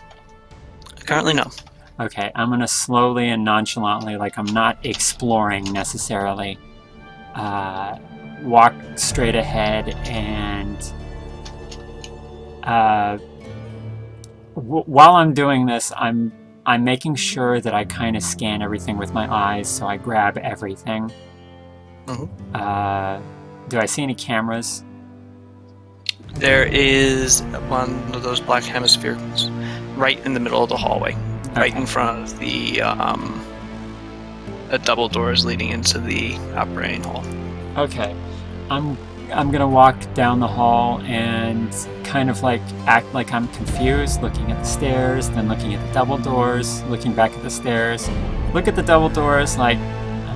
Currently, no. Okay, I'm gonna slowly and nonchalantly, like I'm not exploring necessarily, walk straight ahead and while I'm doing this, I'm making sure that I kind of scan everything with my eyes, so I grab everything. Mhm. Do I see any cameras? There is one of those black hemispheres right in the middle of the hallway, right in front of the double doors leading into the operating hall. Okay, I'm gonna walk down the hall and kind of like act like I'm confused, looking at the stairs, then looking at the double doors, looking back at the stairs, look at the double doors, like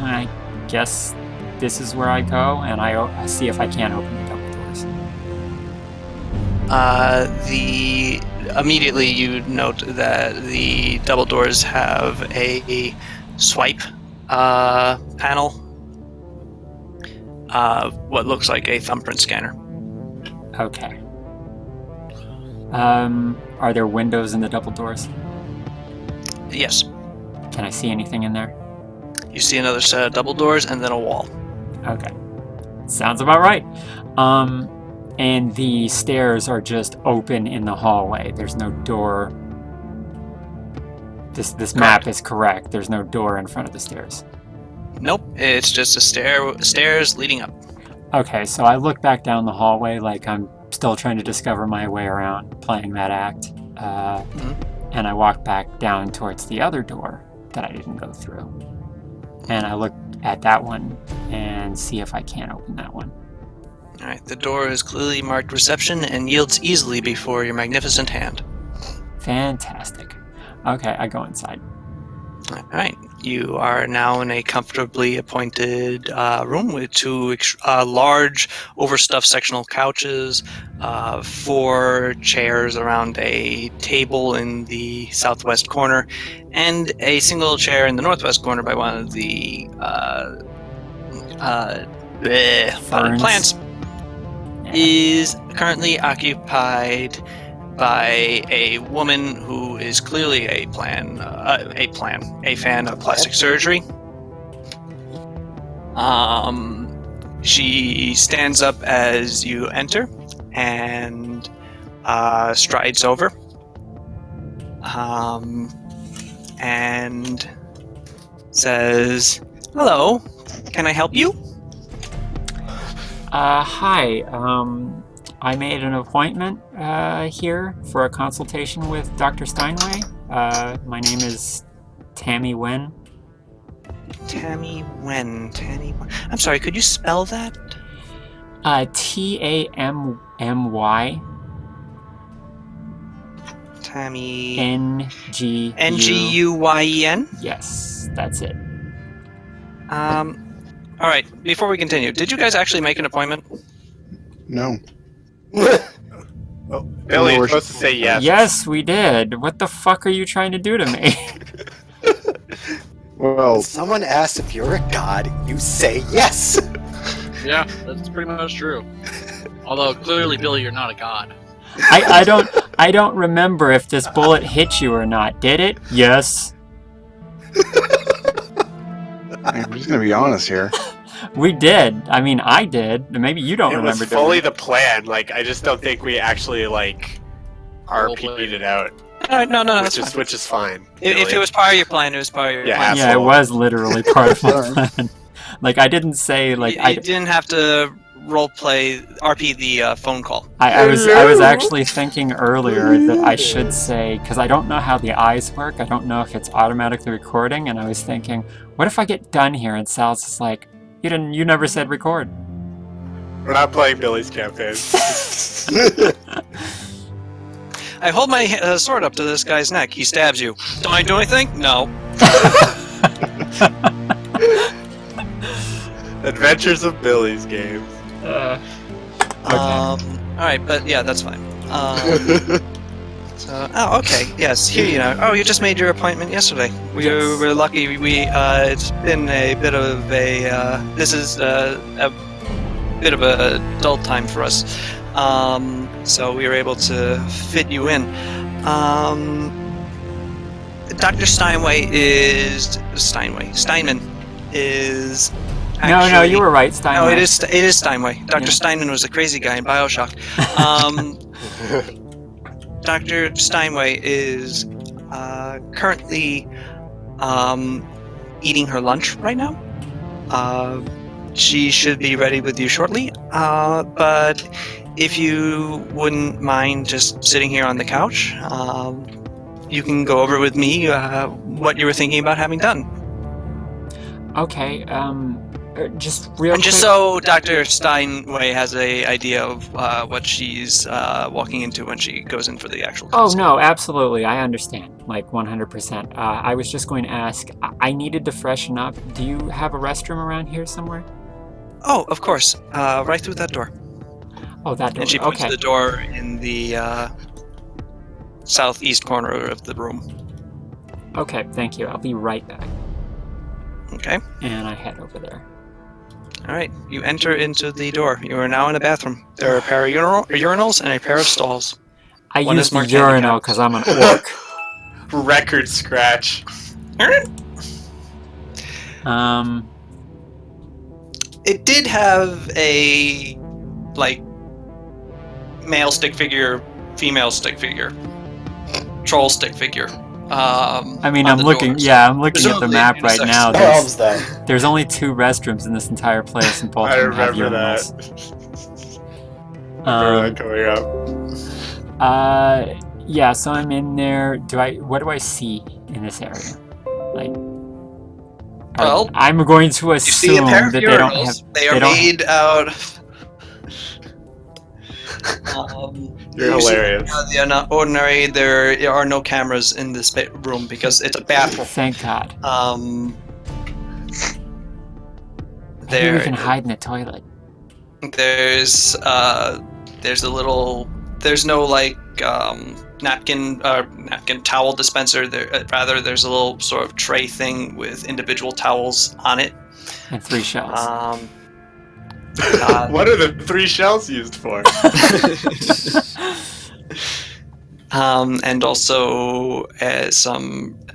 I guess this is where I go, and I see if I can open the double doors. Immediately you note that the double doors have a swipe panel. What looks like a thumbprint scanner. Okay. Are there windows in the double doors? Yes. Can I see anything in there? You see another set of double doors and then a wall. Okay. Sounds about right. And the stairs are just open in the hallway. There's no door. This map is correct. There's no door in front of the stairs. Nope, it's just a stairs leading up. Okay, so I look back down the hallway like I'm still trying to discover my way around playing that act. And I walk back down towards the other door that I didn't go through. And I look at that one and see if I can open that one. Alright, the door is clearly marked reception and yields easily before your magnificent hand. Fantastic. Okay, I go inside. Alright, you are now in a comfortably appointed room with two large, overstuffed sectional couches, 4 chairs around a table in the southwest corner, and a single chair in the northwest corner by one of the plants. Is currently occupied by a woman who is clearly a fan of plastic surgery. She stands up as you enter and strides over and says, "Hello, can I help you?" Hi. I made an appointment here for a consultation with Dr. Steinway. My name is Tammy Wen. Tammy Wen. I'm sorry, could you spell that? Tammy. Tammy. Nguyen. Nguyen? Yes, that's it. All right, before we continue, did you guys actually make an appointment? No. Oh, Billy, you're supposed to say yes. Yes, we did. What the fuck are you trying to do to me? Well, Someone asks if you're a god, you say yes! Yeah, that's pretty much true. Although clearly, Billy, you're not a god. I don't remember if this bullet hit you or not. Did it? Yes. I'm just gonna be honest here. We did. I mean, I did. Maybe you don't It was remember. fully doing the plan. Like, I just don't think we actually, like, RP'd it out. No, that's fine. Which is fine. If it was part of your plan, it was part of your Yeah, plan. Yeah, it was literally part of my plan. Like, I didn't say, like, You didn't have to roleplay RP the phone call. I was actually thinking earlier that I should say, because I don't know how the eyes work. I don't know if it's automatically recording, and I was thinking, what if I get done here and Sal's just like, you never said record. We're not playing Billy's campaign. I hold my sword up to this guy's neck. He stabs you. Don't I do anything? No. Adventures of Billy's games. Alright, but yeah, that's fine. Okay, yes, here you are. Oh, you just made your appointment yesterday. We're lucky. It's been a bit of a. This is a bit of a dull time for us. So we were able to fit you in. Dr. Steinman is actually, No, you were right, Steinway. No, it is Steinway. Dr. Steinman was a crazy guy in Bioshock. Dr. Steinway is currently eating her lunch right now. She should be ready with you shortly. But if you wouldn't mind just sitting here on the couch, you can go over with me what you were thinking about having done. Okay, just real And just quick. so Dr. Steinway has an idea of what she's walking into when she goes in for the actual Oh, consult. no, absolutely. I understand. Like, 100%. I was just going to ask, I needed to freshen up. Do you have a restroom around here somewhere? Oh, of course. Right through that door. Oh, that door. And she points Okay. to the door in the southeast corner of the room. Okay, thank you. I'll be right back. Okay. And I head over there. All right. You enter into the door. You are now in a bathroom. There are a pair of urinals and a pair of stalls. I One use is the marked urinal handicapped. because I'm an orc. Record scratch. It did have a male stick figure, female stick figure, troll stick figure. I mean, on I'm the looking. doors. Yeah, I'm looking at the Presumably map right unisex. now. No elves, though. There's only 2 restrooms in this entire place, and both I of them have remember urinals. that. I remember that coming up. Yeah. So I'm in there. What do I see in this area? Like, Well, I'm going to You see a assume pair of that they don't have. urinals. They are they don't- made out of. You're you see, hilarious. they are not ordinary. There are no cameras in this room because it's a bathroom. Thank God. Maybe we can hide in the toilet. There's no napkin towel dispenser. Rather, there's a little sort of tray thing with individual towels on it. And 3 shells. What are the 3 shells used for? And also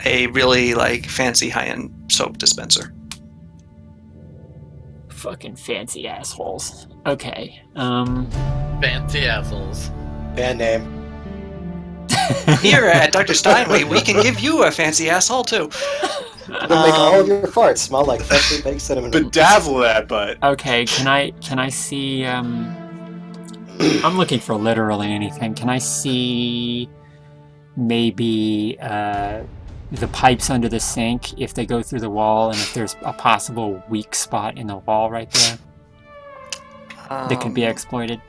a really fancy high-end soap dispenser. Fucking fancy assholes. Okay. Fancy assholes. Band name. Here at Dr. Steinway, we can give you a fancy asshole too. It'll make all of your farts smell like freshly baked cinnamon rolls. Bedazzle that butt. Okay, can I see, I'm looking for literally anything. Can I see maybe, the pipes under the sink, if they go through the wall, and if there's a possible weak spot in the wall right there that could be exploited?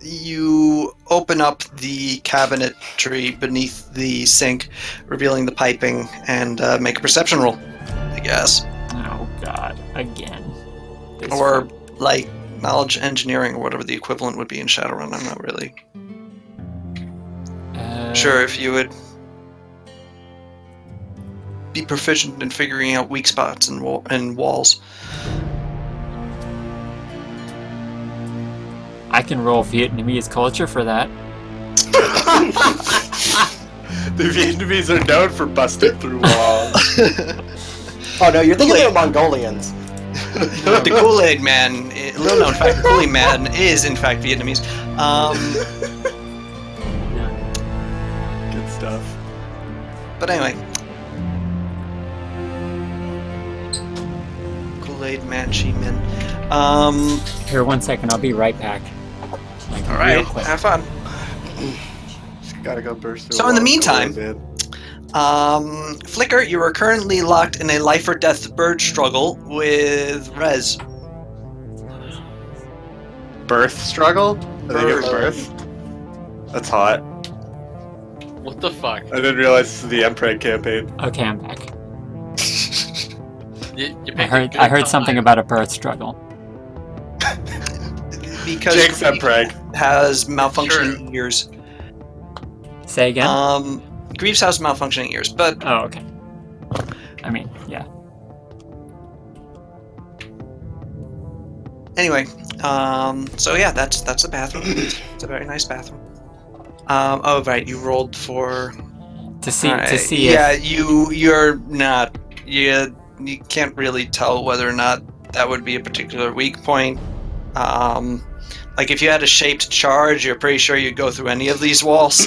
You open up the cabinetry beneath the sink, revealing the piping, and make a perception roll, I guess. Oh God, again. This Or knowledge engineering, or whatever the equivalent would be in Shadowrun. I'm not really sure if you would be proficient in figuring out weak spots in walls. I can roll Vietnamese culture for that. The Vietnamese are known for busting through walls. Oh no, you're thinking of the Mongolians. The Kool-Aid Man, little known fact, the Kool-Aid Man is in fact Vietnamese. Good stuff. But anyway. Kool-Aid Man, Chi-Min. Here, 1 second, I'll be right back. Real Alright, quick. have fun. Gotta go burst through. So a in the wall, meantime- man. Flicker, you are currently locked in a life or death bird struggle with Rez. Birth struggle? I think it's birth. That's hot. What the fuck? I didn't realize this is the Emperor campaign. Okay, I'm back. You I picked a heard good time. something about a birth struggle. Because Jake's Greek Emperor. has malfunctioning ears. Say again? Greaves has malfunctioning ears, but Oh, okay. I mean, yeah. anyway, so yeah, that's the bathroom. It's a very nice bathroom. Oh right, you rolled for To see yeah, if you're not you can't really tell whether or not that would be a particular weak point. If you had a shaped charge, you're pretty sure you'd go through any of these walls.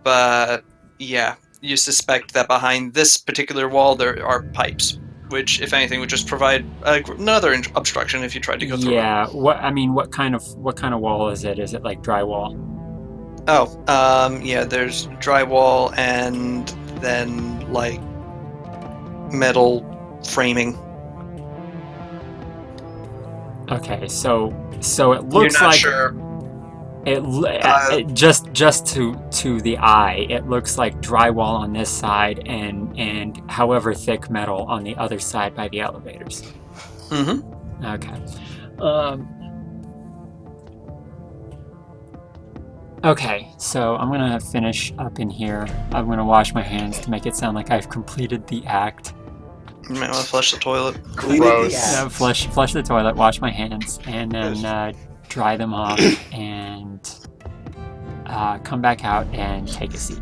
But yeah, you suspect that behind this particular wall there are pipes, which, if anything, would just provide another obstruction if you tried to go through. yeah, what kind of wall is it? Is it like drywall? Yeah, there's drywall and then metal framing. Okay, so it looks You're not like sure. it just to the eye, it looks like drywall on this side and however thick metal on the other side by the elevators. Mm-hmm. Okay. Okay, so I'm gonna finish up in here. I'm gonna wash my hands to make it sound like I've completed the act. You might want to flush the toilet. Gross. Yeah, flush the toilet, wash my hands, and then dry them off, and come back out and take a seat.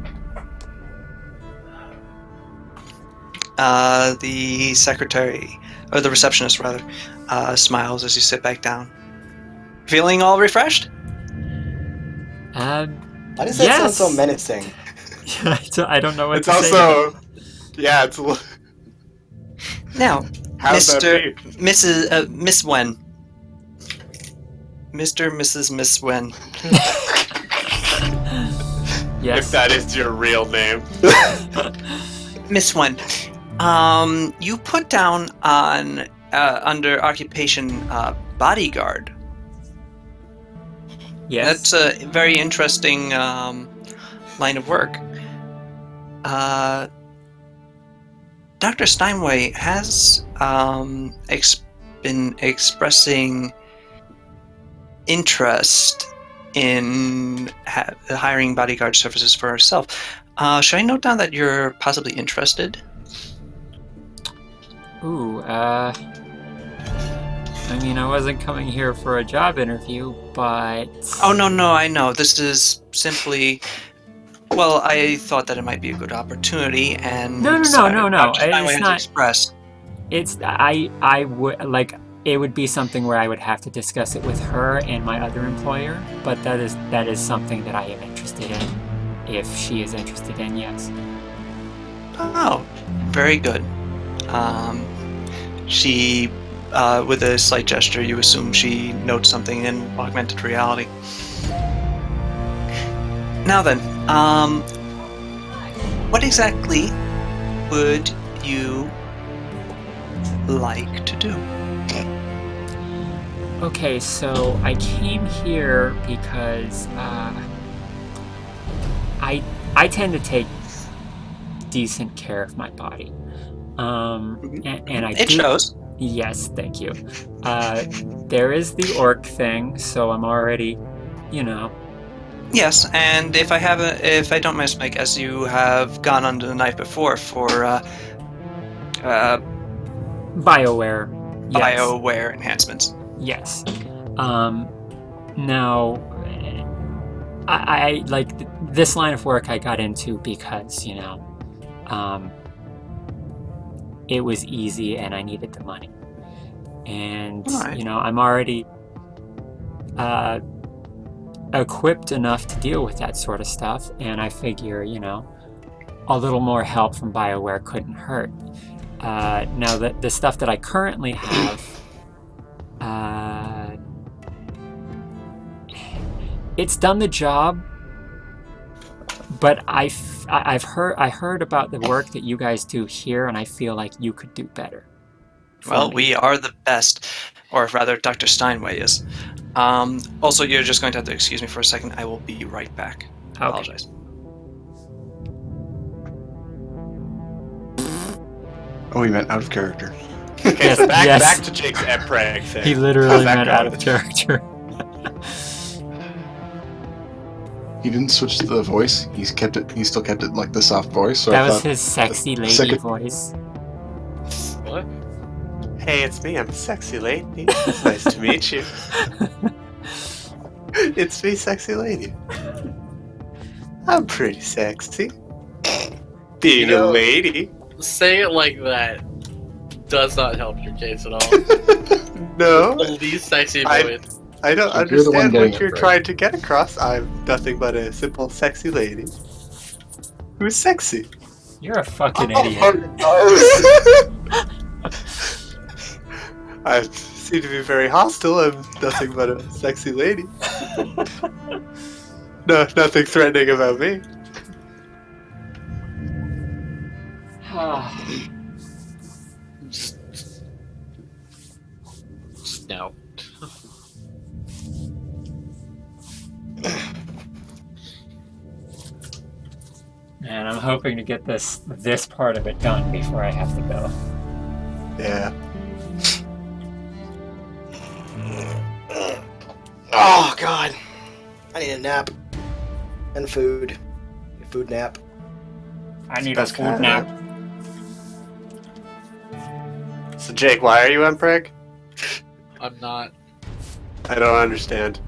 The secretary, or the receptionist rather, smiles as you sit back down. Feeling all refreshed? Why does that sound so Yes. menacing? I don't know what It's to say. also, yeah, it's. Now, How's that Mr. be? Mrs. Miss Wen. Mr. Mrs. Miss Wen. Yes. If that is your real name. Miss Wen, you put down on under occupation bodyguard. Yes. That's a very interesting line of work. Dr. Steinway has been expressing interest in hiring bodyguard services for herself. Should I note down that you're possibly interested? Ooh, I mean, I wasn't coming here for a job interview, but... Oh, no, I know. This is simply... Well, I thought that it might be a good opportunity, and... No. Dr. Steinway It's has not... expressed. It's... I would... Like, it would be something where I would have to discuss it with her and my other employer, but that is something that I am interested in. If she is interested in, yes. Oh, very good. She, with a slight gesture, you assume she notes something in augmented reality. Now then, what exactly would you like to do? Okay, so I came here because I tend to take decent care of my body. And I It shows. Yes, thank you. There is the orc thing, so I'm already, you know. Yes, and if I don't miss, Mike, as you have gone under the knife before for BioWare. Yes. BioWare enhancements. Yes. Now, I like this line of work I got into because, you know, it was easy and I needed the money. And, Right. you know, I'm already equipped enough to deal with that sort of stuff. And I figure, you know, a little more help from BioWare couldn't hurt. Now, the stuff that I currently have, it's done the job, but I heard about the work that you guys do here, and I feel like you could do better. Well, we are the best, or rather, Dr. Steinway is. Also, you're just going to have to excuse me for a second. I will be right back. I apologize. Oh, he meant out of character. Okay, so Yes. back to Jake's Epreg thing. He literally How's that meant out going? of character. He didn't switch the voice. He still kept it like the soft voice. So That I was thought his sexy lady second- voice. What? Hey, it's me. I'm a sexy lady. It's nice to meet you. It's me, sexy lady. I'm pretty sexy. Being You know- a lady. Say it like that does not help your case at all. No, The least sexy I- voice. I don't So you're the one understand getting what it, you're Fred. trying to get across. I'm nothing but a simple sexy lady. Who's sexy? You're a fucking Oh, idiot. I seem to be very hostile. I'm nothing but a sexy lady. No, nothing threatening about me. No. And I'm hoping to get this part of it done before I have to go. Yeah. giant nap. And food. A food nap. I need a Best food kind of nap. So Jake, why are you on Preg? I'm not. I don't understand.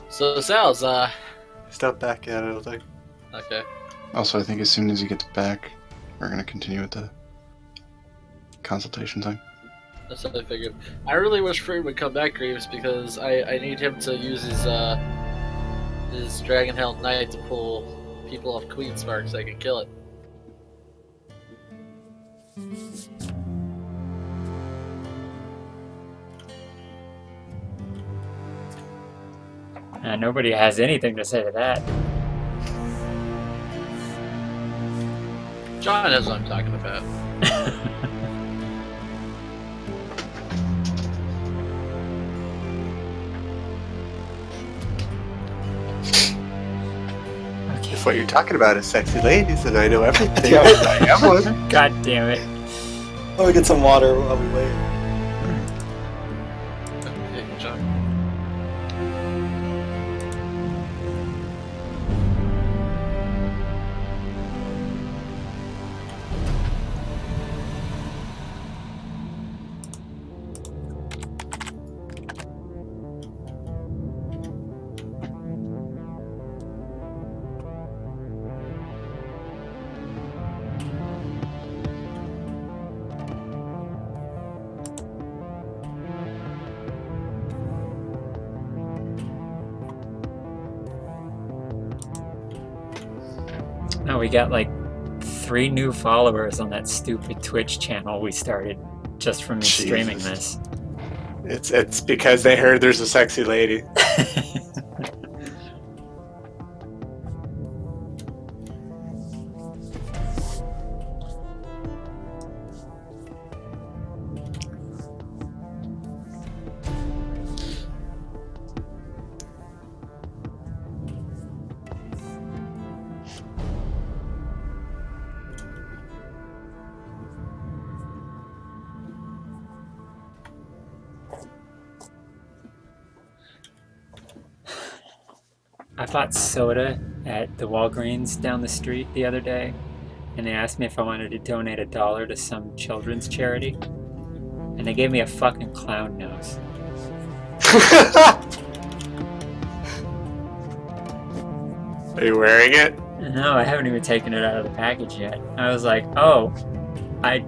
So Sal's, Step back yet, I don't think. okay. Also, I think as soon as he gets back, we're gonna continue with the consultation thing. That's what I figured. I really wish Freed would come back, Greaves, because I need him to use his Dragon Hell Knight to pull people off Queen Spark so I can kill it. Nobody has anything to say to that. John knows what I'm talking about. Okay. If what you're talking about is sexy ladies, then I know everything. Yeah. I am one. God damn it. Let me get some water while we wait. Hey, John. No, we got like 3 new followers on that stupid Twitch channel we started just from me streaming this. It's because they heard there's a sexy lady. I bought soda at the Walgreens down the street the other day, and they asked me if I wanted to donate $1 to some children's charity, and they gave me a fucking clown nose. Are you wearing it? No, I haven't even taken it out of the package yet. I was like, oh, I